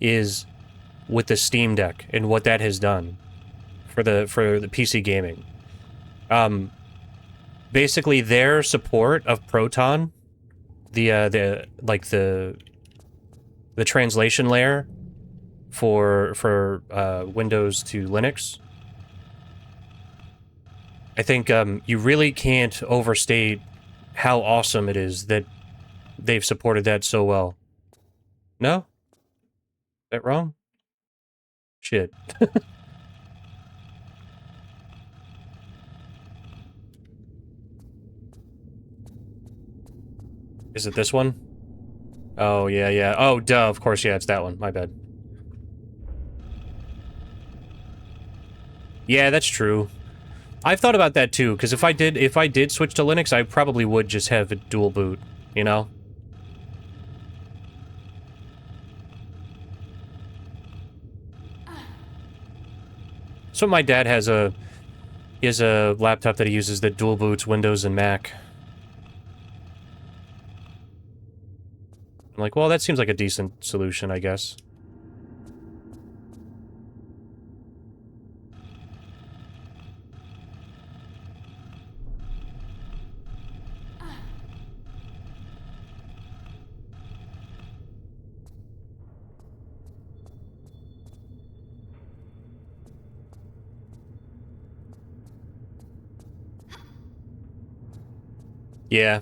is with the Steam Deck and what that has done for the PC gaming. Basically, their support of Proton, the translation layer for Windows to Linux. I think you really can't overstate how awesome it is that they've supported that so well. No? Is that wrong? Shit. Is it this one? Oh, yeah, yeah. Oh, duh, of course, yeah, it's that one. My bad. Yeah, that's true. I've thought about that too, because if I did switch to Linux, I probably would just have a dual boot, you know? So my dad has a laptop that he uses that dual boots Windows and Mac. I'm like, well, that seems like a decent solution, I guess. Yeah.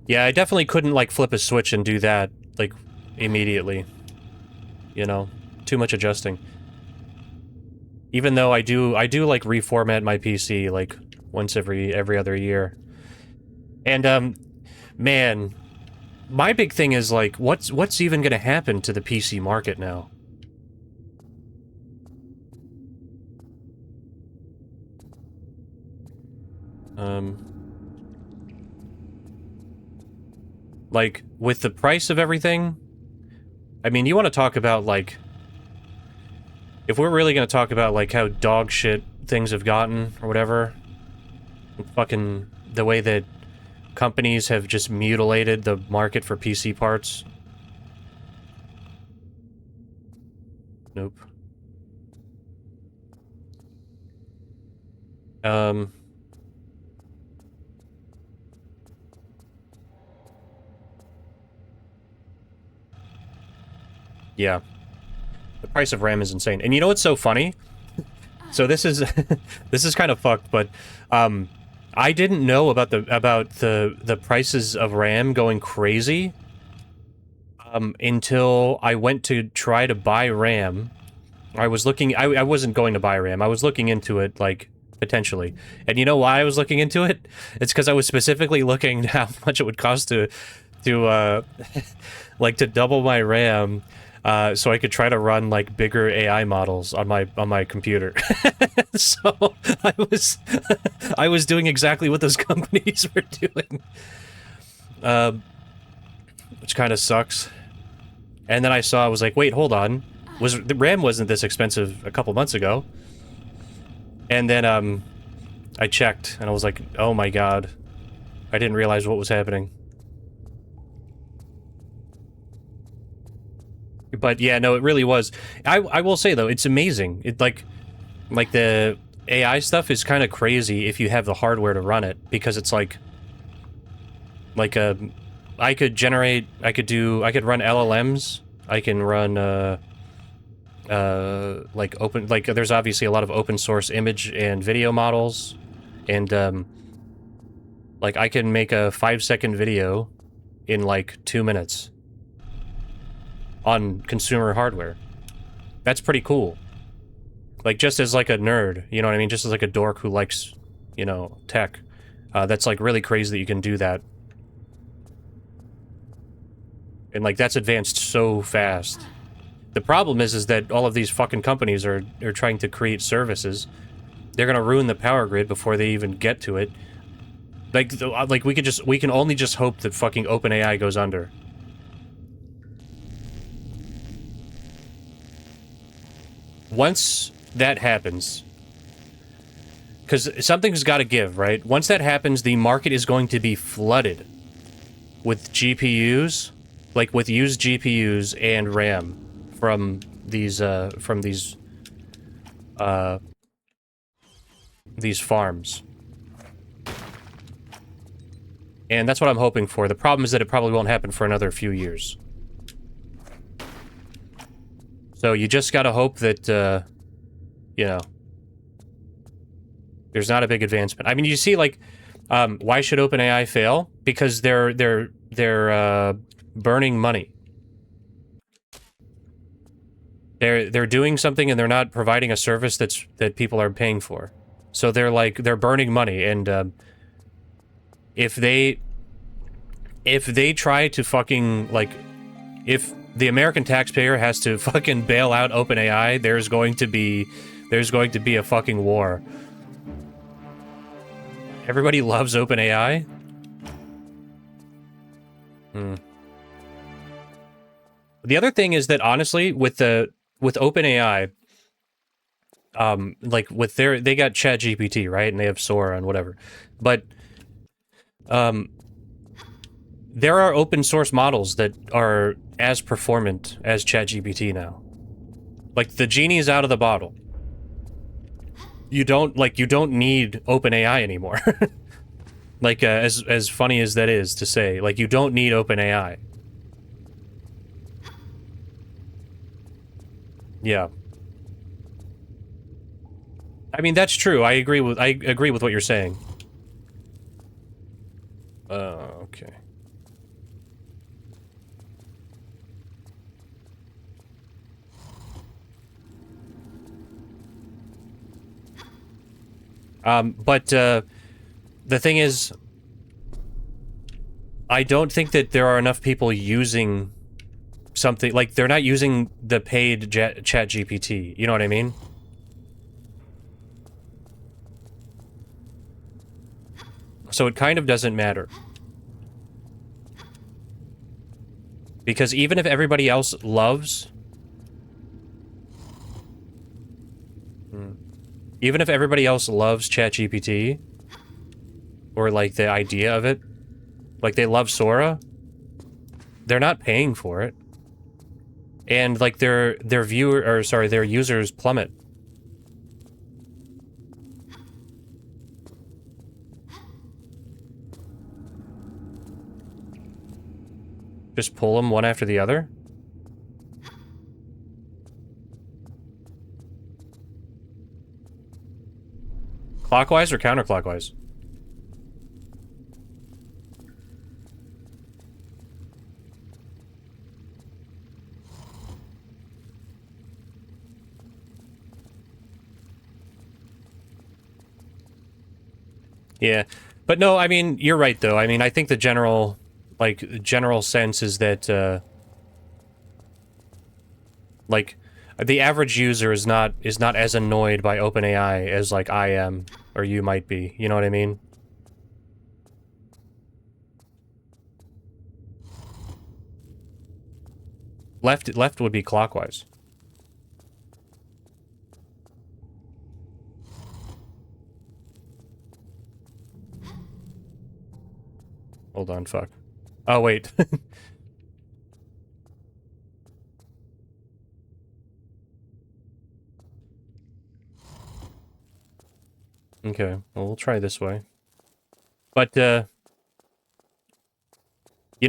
Yeah, I definitely couldn't, like, flip a switch and do that, like, immediately. You know? Too much adjusting. Even though I do, like, reformat my PC, like, once every other year. And, man, my big thing is, like, what's even gonna happen to the PC market now? Like, with the price of everything, I mean, you want to talk about, like... If we're really gonna talk about, like, how dog shit things have gotten, or whatever... Fucking... the way that companies have just mutilated the market for PC parts. Nope. Yeah. The price of RAM is insane. And you know what's so funny? So this is this is kind of fucked, but I didn't know about the prices of RAM going crazy until I went to try to buy RAM. I was looking I wasn't going to buy RAM. I was looking into it, like, potentially. And you know why I was looking into it? It's because I was specifically looking how much it would cost to like, to double my RAM. So I could try to run, like, bigger AI models on my computer. So I was doing exactly what those companies were doing. Which kind of sucks. And then I was like, wait, hold on. The RAM wasn't this expensive a couple months ago. And then I checked and I was like, oh my god. I didn't realize what was happening. But yeah, no, it really was. I will say though, it's amazing. It like the AI stuff is kind of crazy if you have the hardware to run it, because it's like I could run LLMs. I can run there's obviously a lot of open source image and video models, and like I can make a 5-second video in like 2 minutes. On consumer hardware. That's pretty cool. Like, just as, like, a nerd, you know what I mean? Just as, like, a dork who likes, you know, tech. That's, like, really crazy that you can do that. And, like, that's advanced so fast. The problem is that all of these fucking companies are trying to create services. They're gonna ruin the power grid before they even get to it. Like, we can only just hope that fucking OpenAI goes under. Once that happens, because something's got to give, right? Once that happens, the market is going to be flooded with GPUs, like with used GPUs and RAM from these farms. And that's what I'm hoping for. The problem is that it probably won't happen for another few years. So you just gotta hope that, you know, there's not a big advancement. I mean, you see, like, why should OpenAI fail? Because they're burning money. They're doing something and they're not providing a service that people are paying for. So they're burning money, and if they try to fucking, like, if the American taxpayer has to fucking bail out OpenAI, there's going to be a fucking war. Everybody loves OpenAI? Hmm. The other thing is that honestly, with OpenAI, like with they got ChatGPT, right? And they have Sora and whatever. But there are open source models that are as performant as ChatGPT now. Like the genie's out of the bottle. You don't need OpenAI anymore. Like as funny as that is to say, like you don't need OpenAI. Yeah. I mean that's true. I agree with what you're saying. Okay. But the thing is, I don't think that there are enough people using something, like, they're not using the paid ChatGPT, you know what I mean? So it kind of doesn't matter. Because even if everybody else loves... Even if everybody else loves ChatGPT, or, like, the idea of it, like, they love Sora, they're not paying for it. And, like, their users plummet. Just pull them one after the other? Clockwise or counterclockwise? Yeah. But no, I mean, you're right, though. I mean, I think the general sense is that, like, the average user is not as annoyed by OpenAI as, like, I am, or you might be. You know what I mean? Left would be clockwise. Hold on, fuck. Oh, wait. Okay, well, we'll try this way. But, you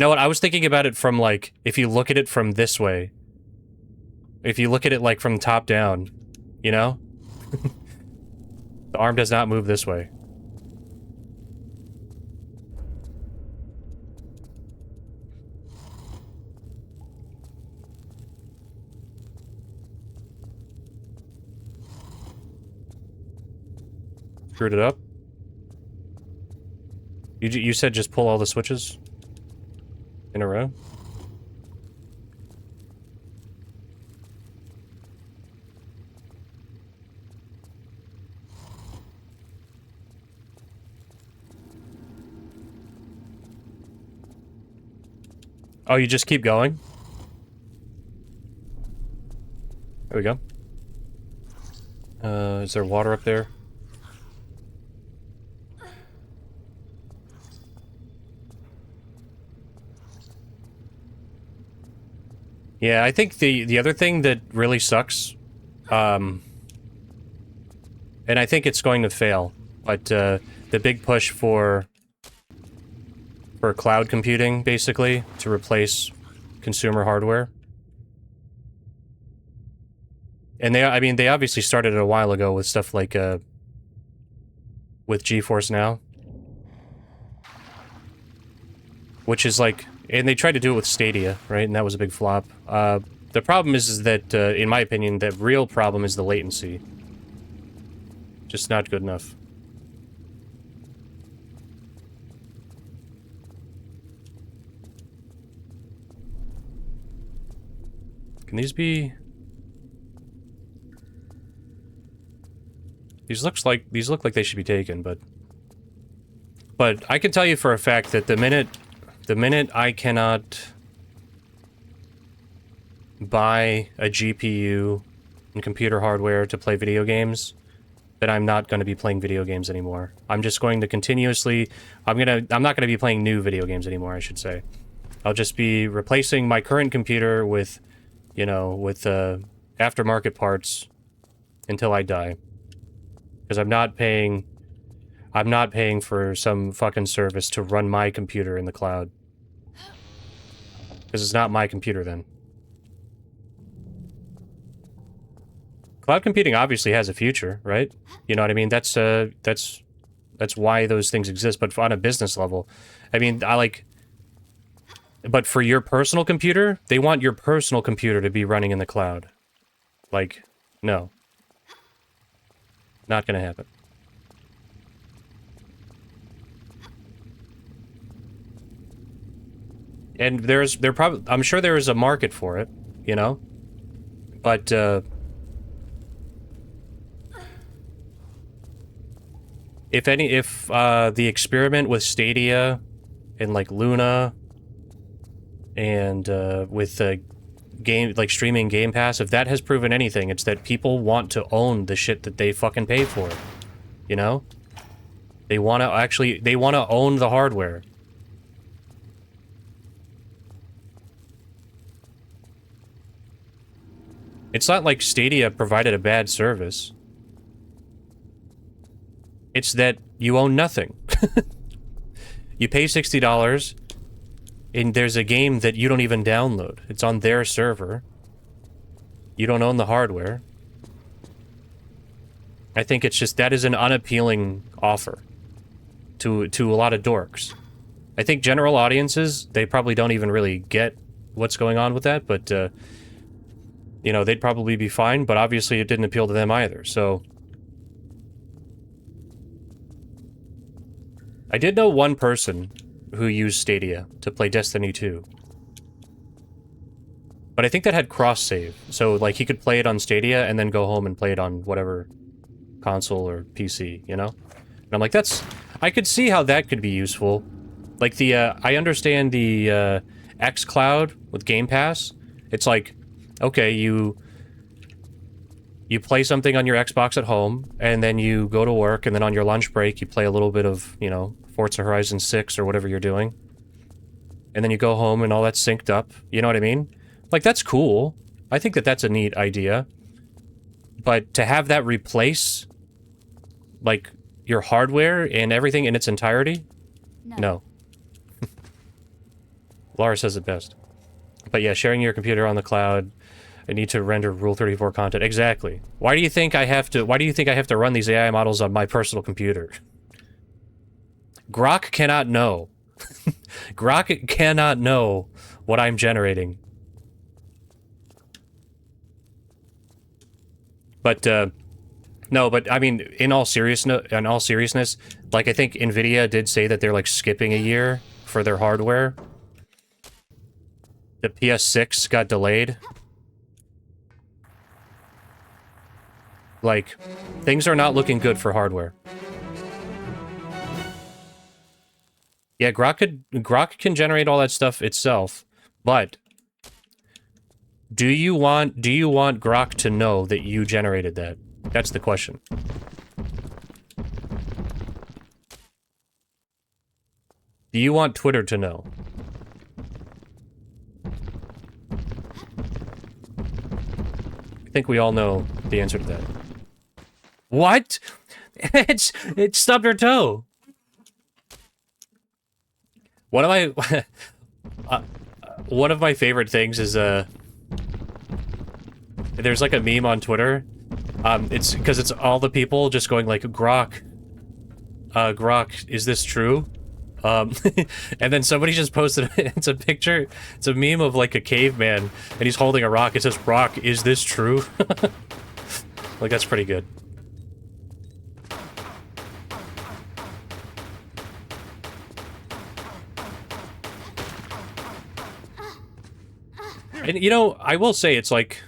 know what? I was thinking about it from, like, if you look at it from this way. If you look at it, like, from top down, you know? The arm does not move this way. Screwed it up. You said just pull all the switches in a row? Oh, you just keep going? There we go. Is there water up there? Yeah, I think the other thing that really sucks, and I think it's going to fail, but the big push for cloud computing, basically, to replace consumer hardware. And I mean, they obviously started it a while ago with stuff like, with GeForce Now. Which is like, and they tried to do it with Stadia, right? And that was a big flop. The problem is that, in my opinion, the real problem is the latency. Just not good enough. Can these be... These look like they should be taken, but... But I can tell you for a fact that the minute I cannot buy a GPU and computer hardware to play video games, then I'm not going to be playing video games anymore. I'm just going to continuously... I'm not going to be playing new video games anymore, I should say. I'll just be replacing my current computer with, you know, with aftermarket parts until I die. Because I'm not paying for some fucking service to run my computer in the cloud. Because it's not my computer then. Cloud computing obviously has a future, right? You know what I mean? That's why those things exist. But on a business level, I mean, but for your personal computer, they want your personal computer to be running in the cloud. Like, no. Not gonna happen. And I'm sure there is a market for it, you know? But, if the experiment with Stadia and, like, Luna and, with, streaming Game Pass, if that has proven anything, it's that people want to own the shit that they fucking pay for, you know? They want to own the hardware. It's not like Stadia provided a bad service. It's that you own nothing. You pay $60, and there's a game that you don't even download. It's on their server. You don't own the hardware. I think it's just, that is an unappealing offer to a lot of dorks. I think general audiences, they probably don't even really get what's going on with that, but, you know, they'd probably be fine, but obviously it didn't appeal to them either, so... I did know one person who used Stadia to play Destiny 2. But I think that had cross-save, so, like, he could play it on Stadia and then go home and play it on whatever console or PC, you know? And I'm like, I could see how that could be useful. Like, I understand the, xCloud with Game Pass. It's like, okay, you play something on your Xbox at home, and then you go to work, and then on your lunch break, you play a little bit of, you know, Forza Horizon 6 or whatever you're doing. And then you go home, and all that's synced up. You know what I mean? Like, that's cool. I think that that's a neat idea. But to have that replace, like, your hardware and everything in its entirety? No. Lara says it best. But yeah, sharing your computer on the cloud... I need to render Rule 34 content. Exactly. Why do you think I have to run these AI models on my personal computer? Grok cannot know. Grok cannot know what I'm generating. But, no, but, I mean, in all seriousness, like, I think NVIDIA did say that they're, like, skipping a year for their hardware. The PS6 got delayed. Like, things are not looking good for hardware. Yeah, Grok can generate all that stuff itself, but do you want Grok to know that you generated that? That's the question. Do you want Twitter to know? I think we all know the answer to that. What? It stubbed her toe. One of my favorite things is there's like a meme on Twitter. It's because it's all the people just going like, Grok, is this true? And then somebody just posted, it's a picture, it's a meme of like a caveman, and he's holding a rock. It says, Rock, is this true? Like, that's pretty good. And, you know, I will say, it's like...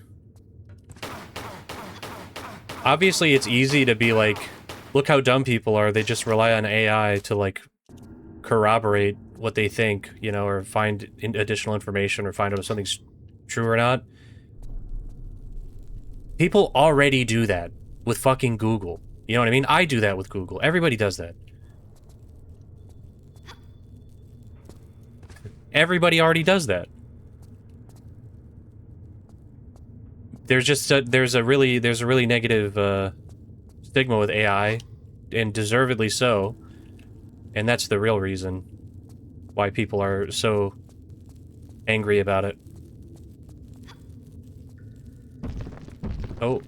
Obviously, it's easy to be like, look how dumb people are, they just rely on AI to, like, corroborate what they think, you know, or find additional information or find out if something's true or not. People already do that with fucking Google. You know what I mean? I do that with Google. Everybody does that. Everybody already does that. There's just there's a really negative stigma with AI, and deservedly so. And that's the real reason why people are so angry about it. Oh.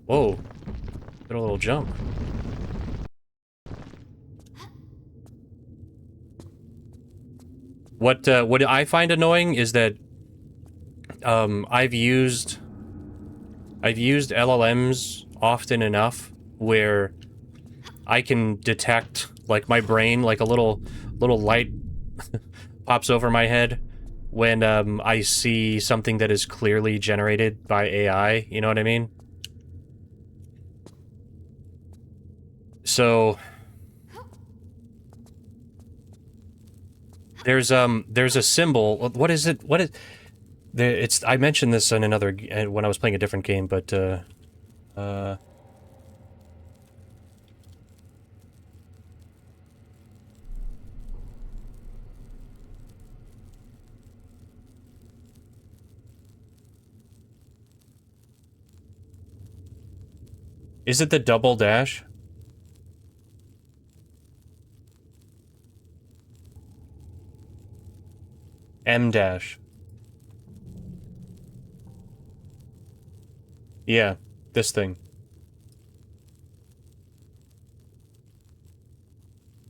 Whoa. Did a little jump. What I find annoying is that I've used LLMs often enough where I can detect, like, my brain, like a little light pops over my head when I see something that is clearly generated by AI, you know what I mean? So there's a symbol. What is it? What is it's I mentioned this in another when I was playing a different game, but is it the double dash? M dash. Yeah, this thing.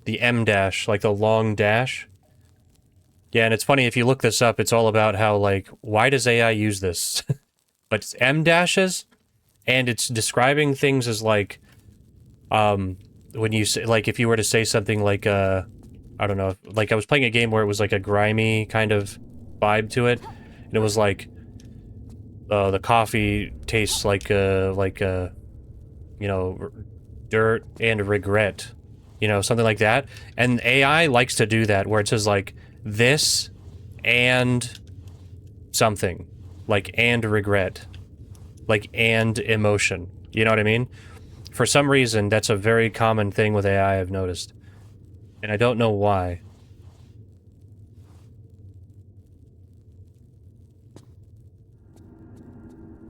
The M dash, like the long dash. Yeah, and it's funny, if you look this up, it's all about how, like, why does AI use this? But it's M dashes, and it's describing things as, like, when you say, like, if you were to say something like, I don't know, like, I was playing a game where it was, like, a grimy kind of vibe to it, and it was, like, the coffee tastes like, you know, dirt and regret, you know, something like that, and AI likes to do that, where it says, like, this and something, like, and regret, like, and emotion, you know what I mean? For some reason, that's a very common thing with AI, I've noticed. And I don't know why.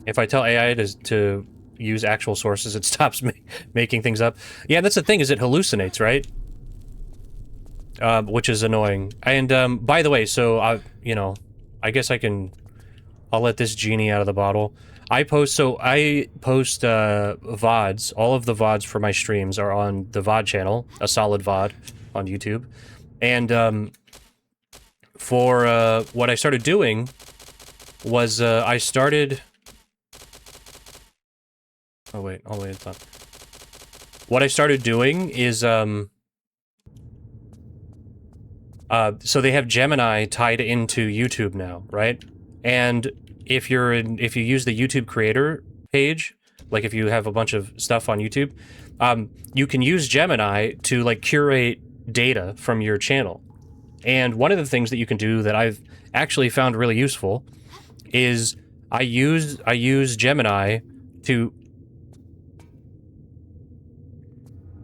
If I tell AI to use actual sources, it stops making things up. Yeah, that's the thing, is it hallucinates, right? Which is annoying. And, by the way, so, you know, I guess I'll let this genie out of the bottle. I post VODs. All of the VODs for my streams are on the VOD channel, a solid VOD on YouTube. And, for, what I started doing was, I started... Oh, wait, it's not. What I started doing is, so they have Gemini tied into YouTube now, right? And if you use the YouTube creator page, like if you have a bunch of stuff on YouTube, you can use Gemini to, like, curate data from your channel. And one of the things that you can do that I've actually found really useful is I use Gemini to...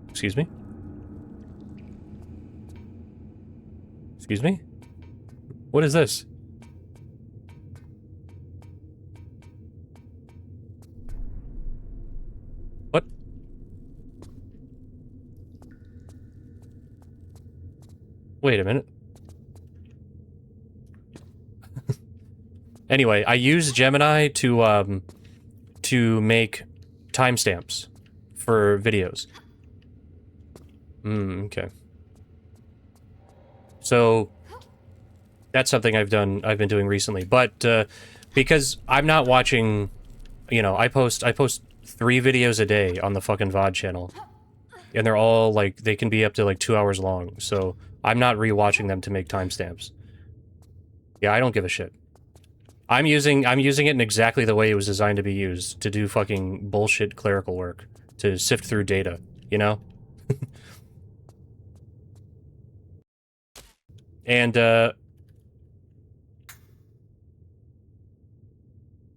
Excuse me? Excuse me? What is this? What? Wait a minute. Anyway, I use Gemini to make timestamps for videos. Okay. So that's something I've been doing recently, but because I'm not watching, you know, I post 3 videos a day on the fucking VOD channel, and they're all, like, they can be up to, like, 2 hours long, so I'm not rewatching them to make timestamps. Yeah, I don't give a shit. I'm using it in exactly the way it was designed to be used, to do fucking bullshit clerical work, to sift through data, you know? And,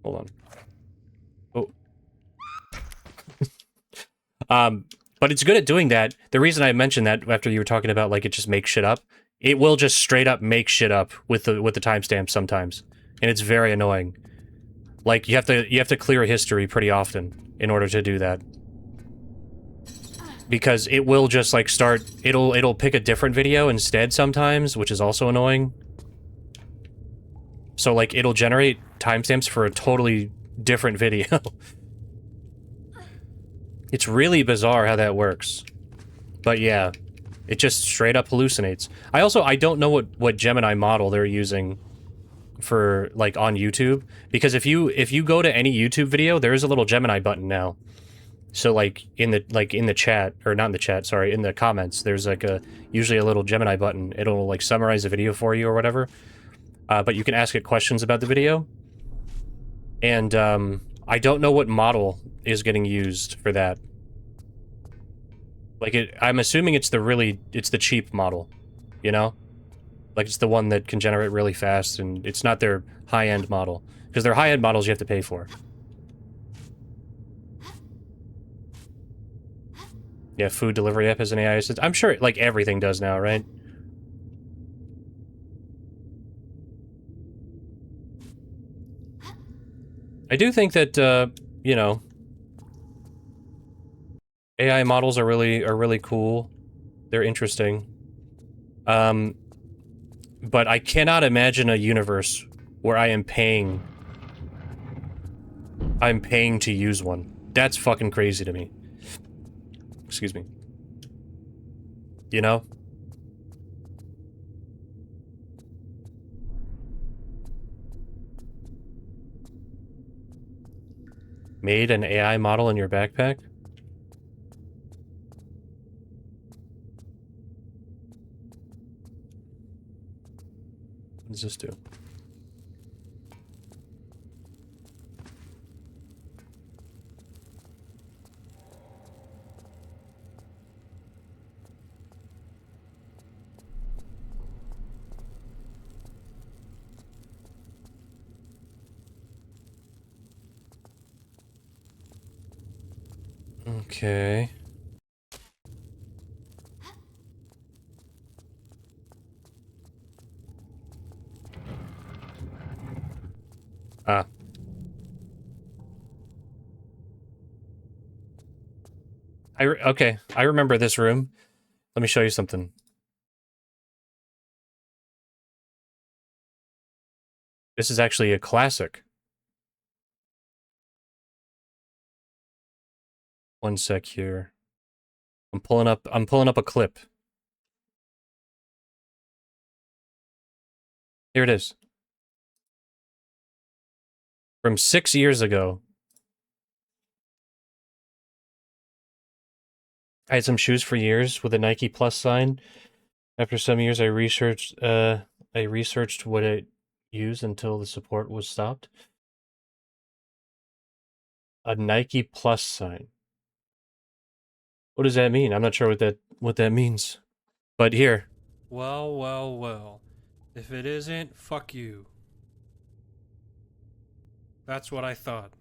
hold on. Oh. But it's good at doing that. The reason I mentioned that after you were talking about, like, it just makes shit up, it will just straight up make shit up with the timestamps sometimes. And it's very annoying. Like, you have to clear a history pretty often in order to do that. Because it will just, like, it'll pick a different video instead sometimes, which is also annoying. So, like, it'll generate timestamps for a totally different video. It's really bizarre how that works. But yeah, it just straight up hallucinates. I don't know what Gemini model they're using for, like, on YouTube, because if you go to any YouTube video, there is a little Gemini button now. So, like, in the chat, or not in the chat, sorry, in the comments, there's like usually a little Gemini button. It'll, like, summarize the video for you or whatever. But you can ask it questions about the video. And I don't know what model is getting used for that. Like, I'm assuming it's the cheap model, you know? Like, it's the one that can generate really fast, and it's not their high-end model. Because their high-end models you have to pay for. Yeah, food delivery app has an AI assistant. I'm sure, like, everything does now, right? I do think that, you know, AI models are really cool. They're interesting. But I cannot imagine a universe where I'm paying to use one. That's fucking crazy to me. Excuse me. You know? Made an AI model in your backpack? What does this do? Okay. Ah. Okay, I remember this room. Let me show you something. This is actually a classic. One sec here. I'm pulling up a clip. Here it is. From 6 years ago. I had some shoes for years with a Nike Plus sign. After some years, I researched what it used until the support was stopped. A Nike Plus sign. What does that mean? I'm not sure what that means. But here. Well, well, well. If it isn't, fuck you. That's what I thought.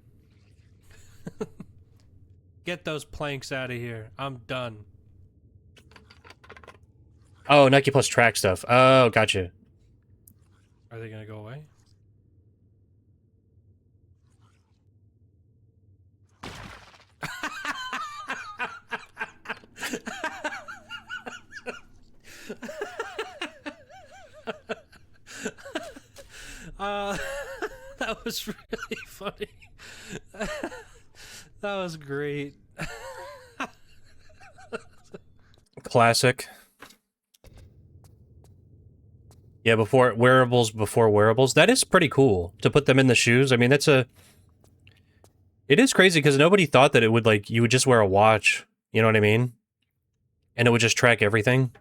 Get those planks out of here. I'm done. Oh, Nike Plus track stuff. Oh, gotcha. Are they gonna go away? That was really funny. That was great. Classic. Yeah, before wearables. That is pretty cool to put them in the shoes. I mean, it is crazy because nobody thought that it would, like, you would just wear a watch. You know what I mean? And it would just track everything.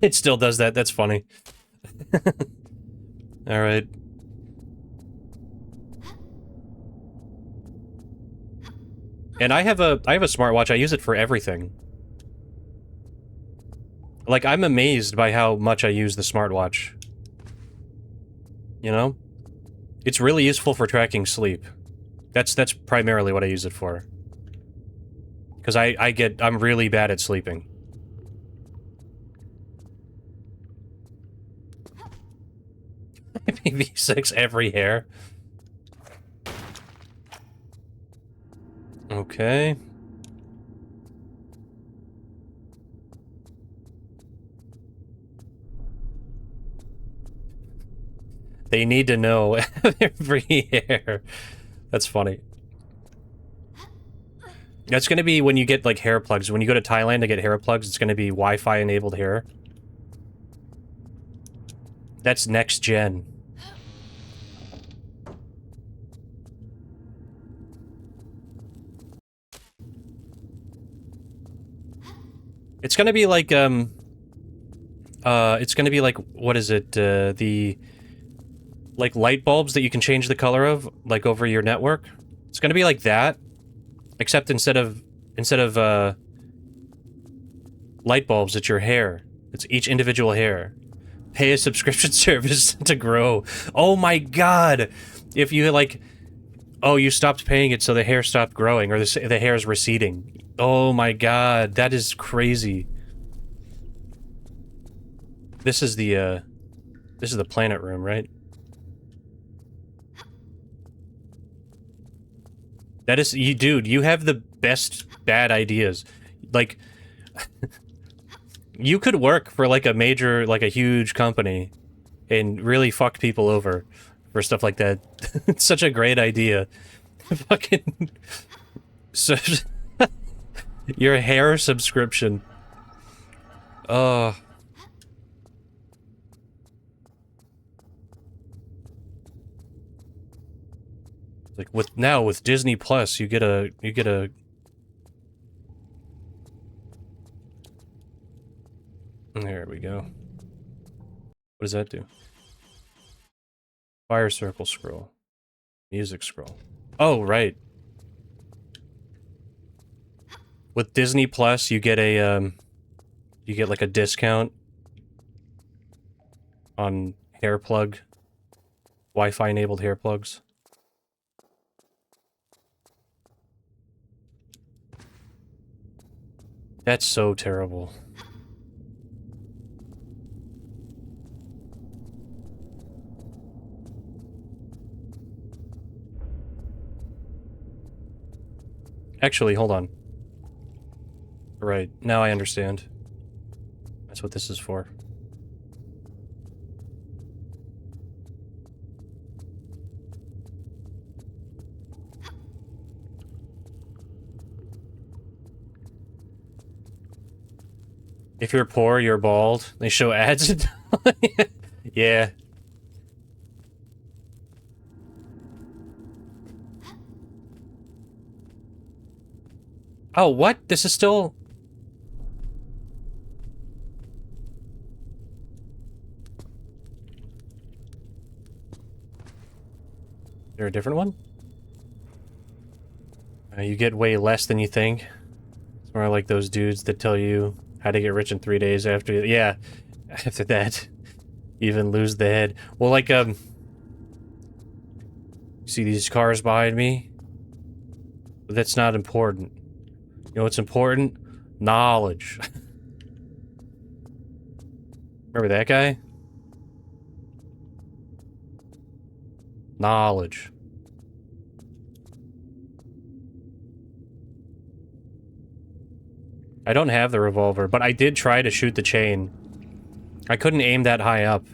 It still does that. That's funny. All right. And I have a smartwatch. I use it for everything. Like, I'm amazed by how much I use the smartwatch. You know? It's really useful for tracking sleep. That's primarily what I use it for. Because I'm really bad at sleeping. V6 every hair. Okay. They need to know every hair. That's funny. That's gonna be when you get, like, hair plugs. When you go to Thailand to get hair plugs, it's gonna be Wi-Fi enabled hair. That's next gen. It's gonna be like, it's gonna be like, what is it, the, like, light bulbs that you can change the color of, like, over your network? It's gonna be like that, except instead of, light bulbs, it's your hair. It's each individual hair. Pay a subscription service to grow. Oh my god! If you, like, oh, you stopped paying it so the hair stopped growing, or the hair is receding. Oh my god, that is crazy. This is the planet room, right? That is, you, dude, you have the best bad ideas. Like, you could work for, like, a major, like, a huge company and really fuck people over for stuff like that. It's such a great idea. Fucking... So... Your hair subscription. Like, with Disney Plus, you get a... There we go. What does that do? Fire circle scroll. Music scroll. Oh, right. With Disney Plus, you get a, you get, like, a discount on hair plug, Wi-Fi enabled hair plugs. That's so terrible. Actually, hold on. Right, now I understand. That's what this is for. If you're poor, you're bald. They show ads. Yeah. Oh, what? This is still... Is there a different one? You get way less than you think. It's more like those dudes that tell you how to get rich in 3 days after... Yeah, after that. Even lose the head. Well, like, see these cars behind me? But that's not important. You know what's important? Knowledge. Remember that guy? Knowledge. I don't have the revolver, but I did try to shoot the chain. I couldn't aim that high up.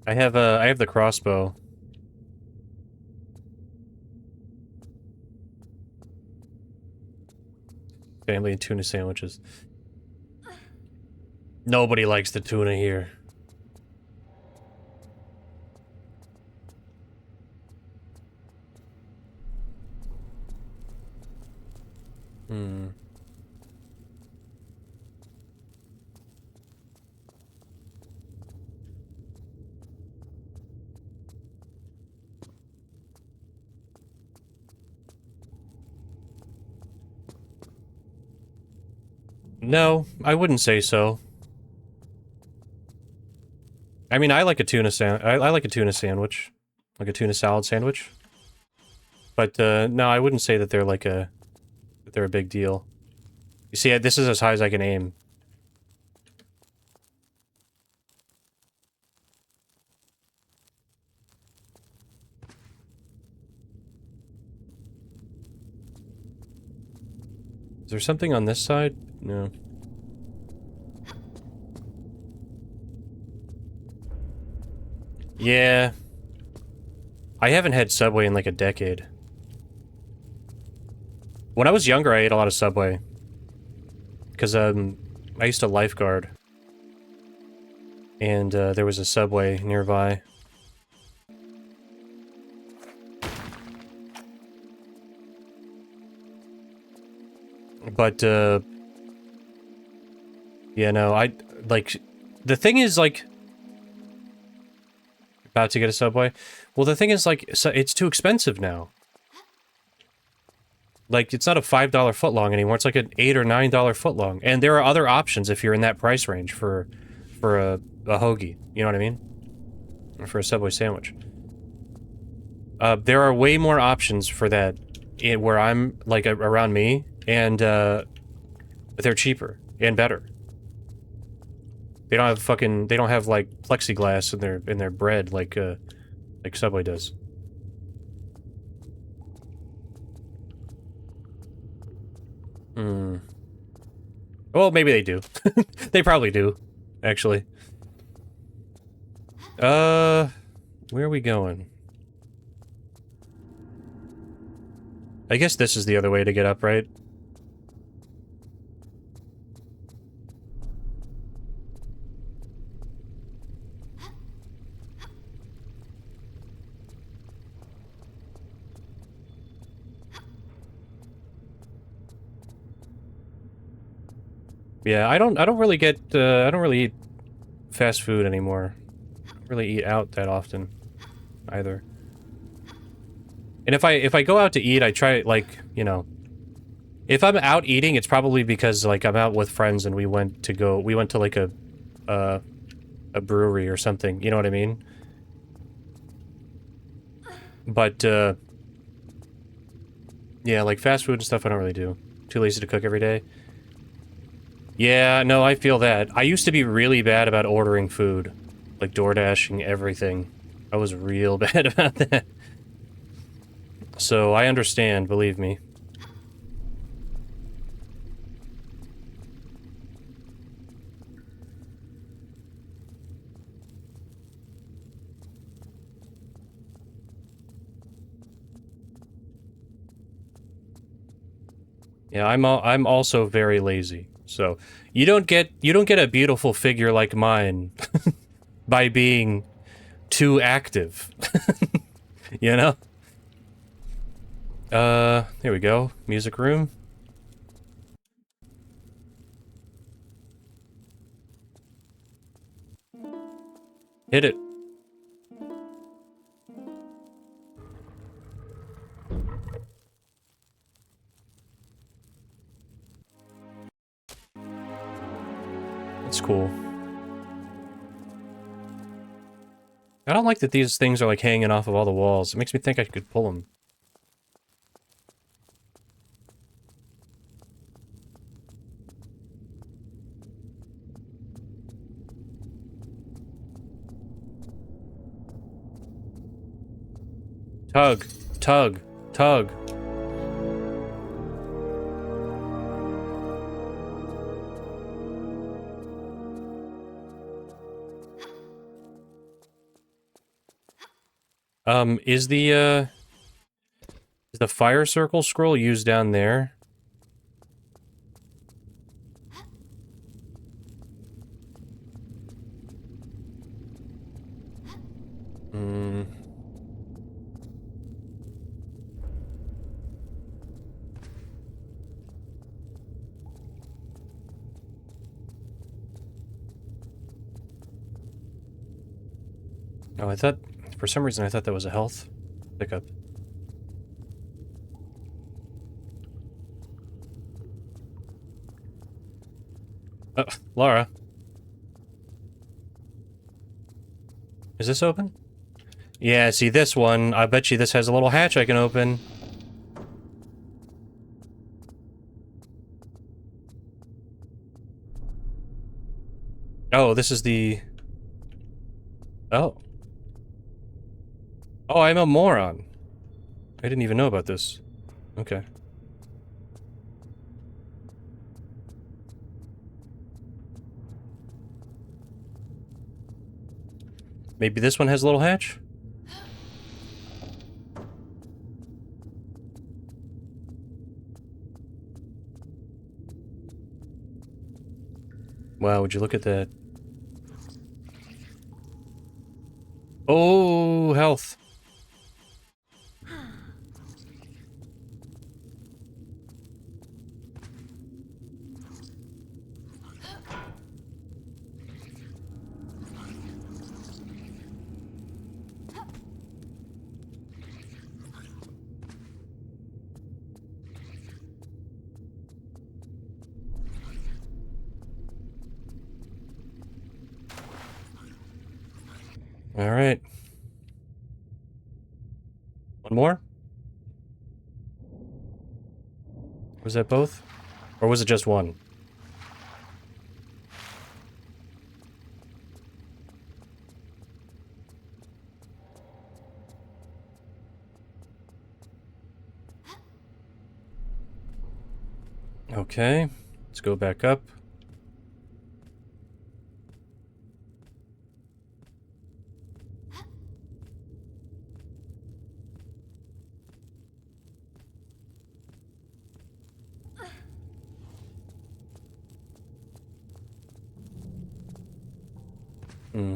I have the crossbow. Family and tuna sandwiches. Nobody likes the tuna here. No, I wouldn't say so. I mean, I like a tuna I like a tuna sandwich. Like a tuna salad sandwich. But, no, I wouldn't say that they're like that they're a big deal. You see, this is as high as I can aim. Is there something on this side? No. Yeah. I haven't had Subway in like a decade. When I was younger, I ate a lot of Subway. Because, I used to lifeguard. And, there was a Subway nearby. But, yeah, no, like, the thing is, like, about to get a Subway? Well, the thing is, like, so it's too expensive now. Like, it's not a $5 footlong anymore, it's like an $8 or $9 footlong. And there are other options if you're in that price range for a hoagie, you know what I mean? Or for a Subway sandwich. There are way more options for that where I'm, like, around me, and, they're cheaper and better. They don't have they don't have, like, plexiglass in their bread like Subway does. Hmm. Well, maybe they do. They probably do, actually. Where are we going? I guess this is the other way to get up, right? Yeah, I don't really get, I don't really eat fast food anymore. I don't really eat out that often, either. And if I go out to eat, I try, like, you know... If I'm out eating, it's probably because, like, I'm out with friends and we went to, like, a brewery or something, you know what I mean? But, yeah, like, fast food and stuff I don't really do. Too lazy to cook every day. Yeah, no, I feel that. I used to be really bad about ordering food. Like, DoorDashing everything. I was real bad about that. So, I understand, believe me. Yeah, I'm also very lazy. So, you don't get a beautiful figure like mine by being too active. You know? Here we go. Music room. Hit it. That's cool. I don't like that these things are, like, hanging off of all the walls. It makes me think I could pull them. Tug. Tug. Tug. Is the fire circle scroll used down there? Hmm. Oh, I thought... For some reason, I thought that was a health pickup. Lara. Is this open? Yeah, see this one, I bet you this has a little hatch I can open. Oh, this is the... Oh. Oh, I'm a moron. I didn't even know about this. Okay. Maybe this one has a little hatch? Wow, would you look at that? Oh, health. All right. One more? Was that both? Or was it just one? Okay. Let's go back up. Hmm.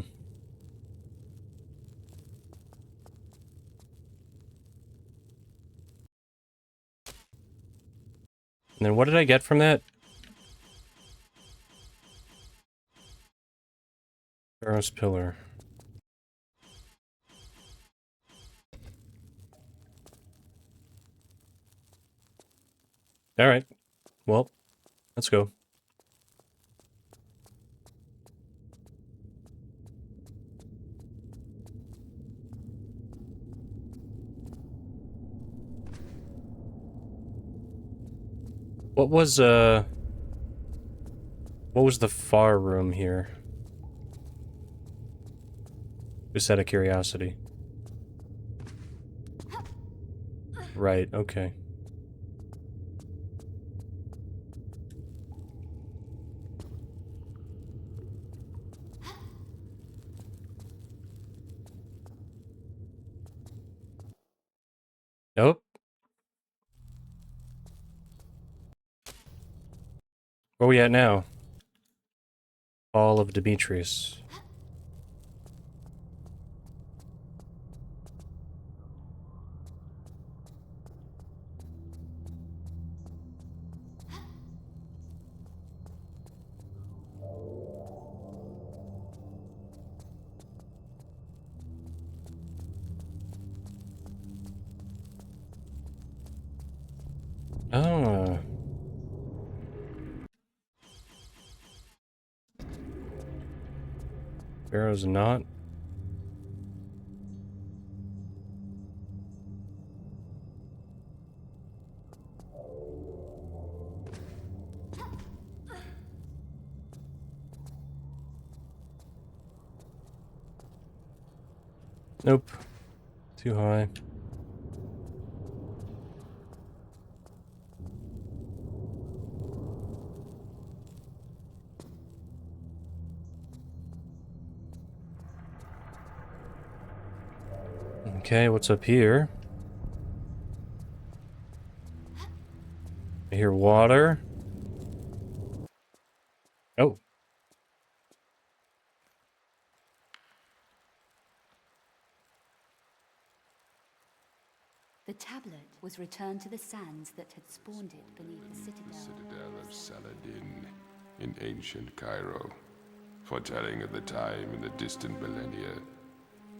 And then what did I get from that? Pharaoh's Pillar. Alright. Well, let's go. What was the far room here? Just out of curiosity. Right, okay. Nope. Where we at now? Fall of Demetrius. Ah. Pharaoh's not. Nope. Too high. Okay, what's up here? I hear water. Oh. The tablet was returned to the sands that had spawned it beneath the citadel. Citadel of Saladin in ancient Cairo, foretelling of the time in the distant millennia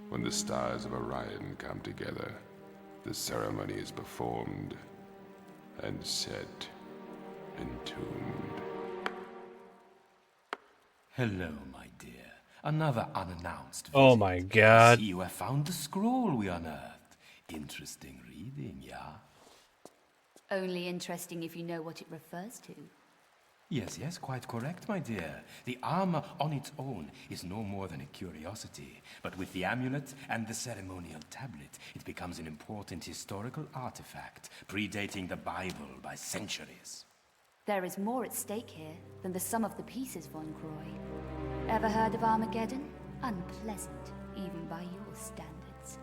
when the stars of Orion come together. The ceremony is performed and set entombed. Hello, my dear. Another unannounced visit. Oh my god. See, you have found the scroll we unearthed. Interesting reading, yeah? Only interesting if you know what it refers to. Yes, quite correct, my dear. The armor on its own is no more than a curiosity. But with the amulet and the ceremonial tablet, it becomes an important historical artifact, predating the Bible by centuries. There is more at stake here than the sum of the pieces, Von Croy. Ever heard of Armageddon? Unpleasant, even by your standards.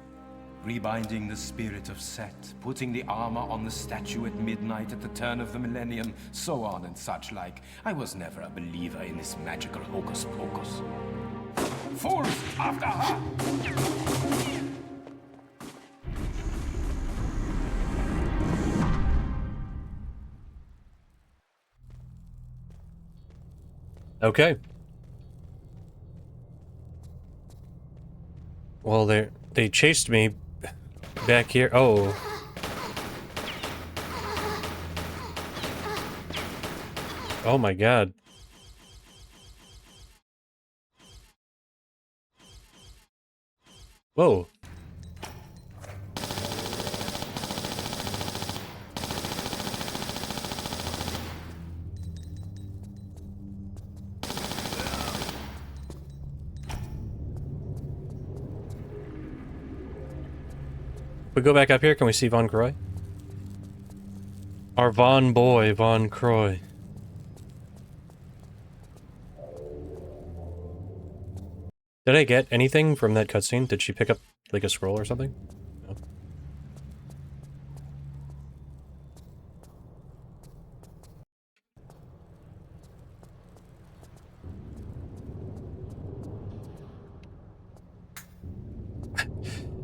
Rebinding the spirit of Set, putting the armor on the statue at midnight at the turn of the millennium, so on and such like. I was never a believer in this magical hocus-pocus. Fools after her! Okay. Well, they chased me back here. Oh. Oh my god. Whoa. We go back up here, can we see Von Croy? Our Von boy, Von Croy. Did I get anything from that cutscene? Did she pick up, like, a scroll or something? No.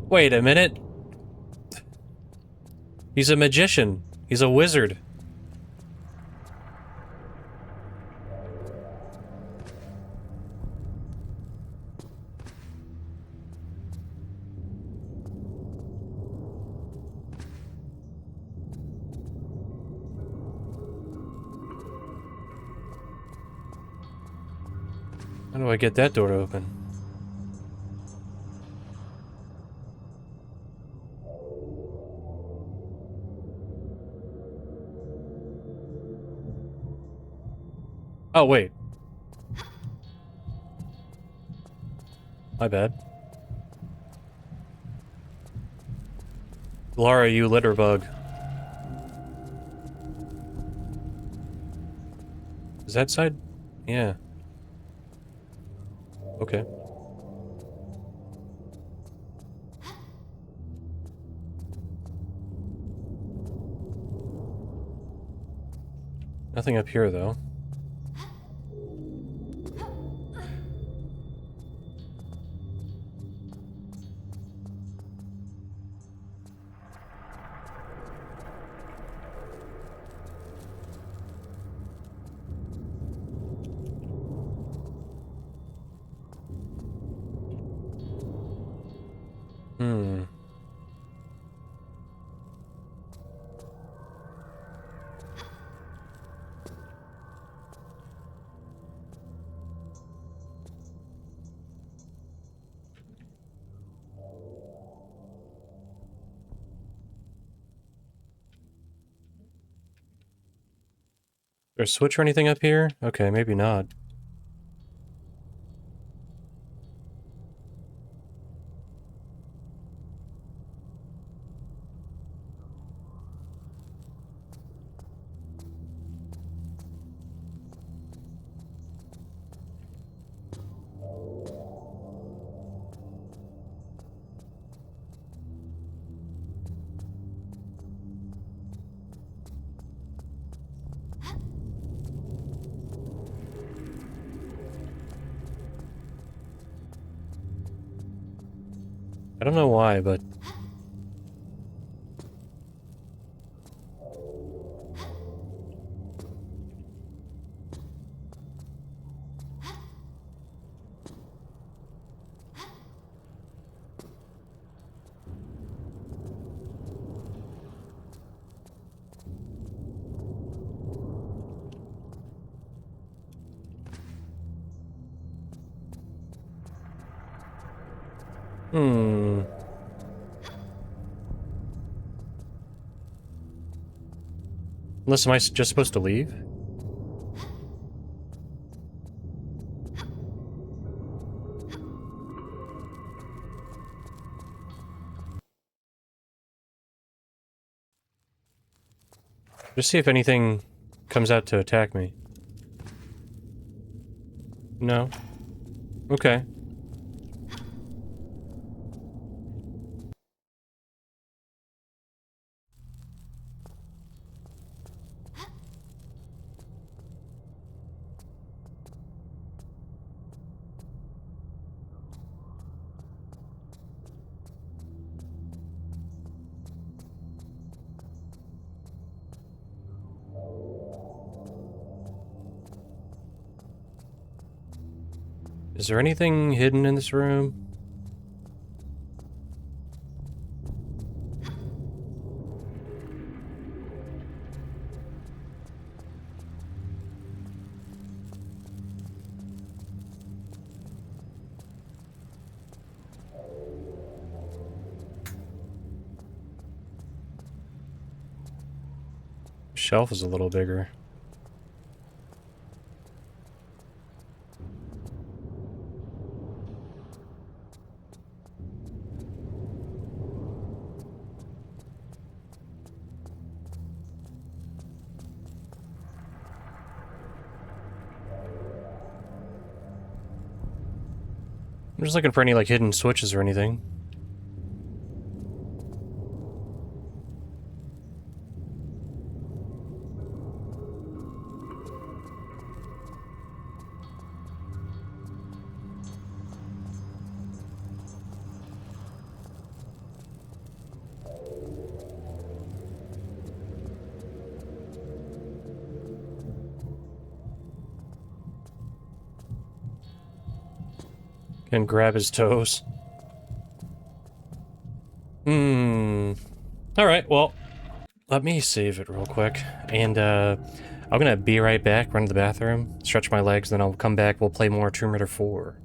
Wait a minute. He's a magician. He's a wizard. How do I get that door to open? Oh, wait. My bad. Lara, you litter bug. Is that side? Yeah. Okay. Nothing up here, though. Hmm. Is there a switch or anything up here? Okay, maybe not. I don't know why, but... Hmm. Unless, am I just supposed to leave? Just see if anything comes out to attack me. No? Okay. Is there anything hidden in this room? Shelf is a little bigger. I'm just looking for any, like, hidden switches or anything. Can grab his toes. Alright, well, let me save it real quick. And, I'm gonna be right back, run to the bathroom, stretch my legs, then I'll come back, we'll play more Tomb Raider 4.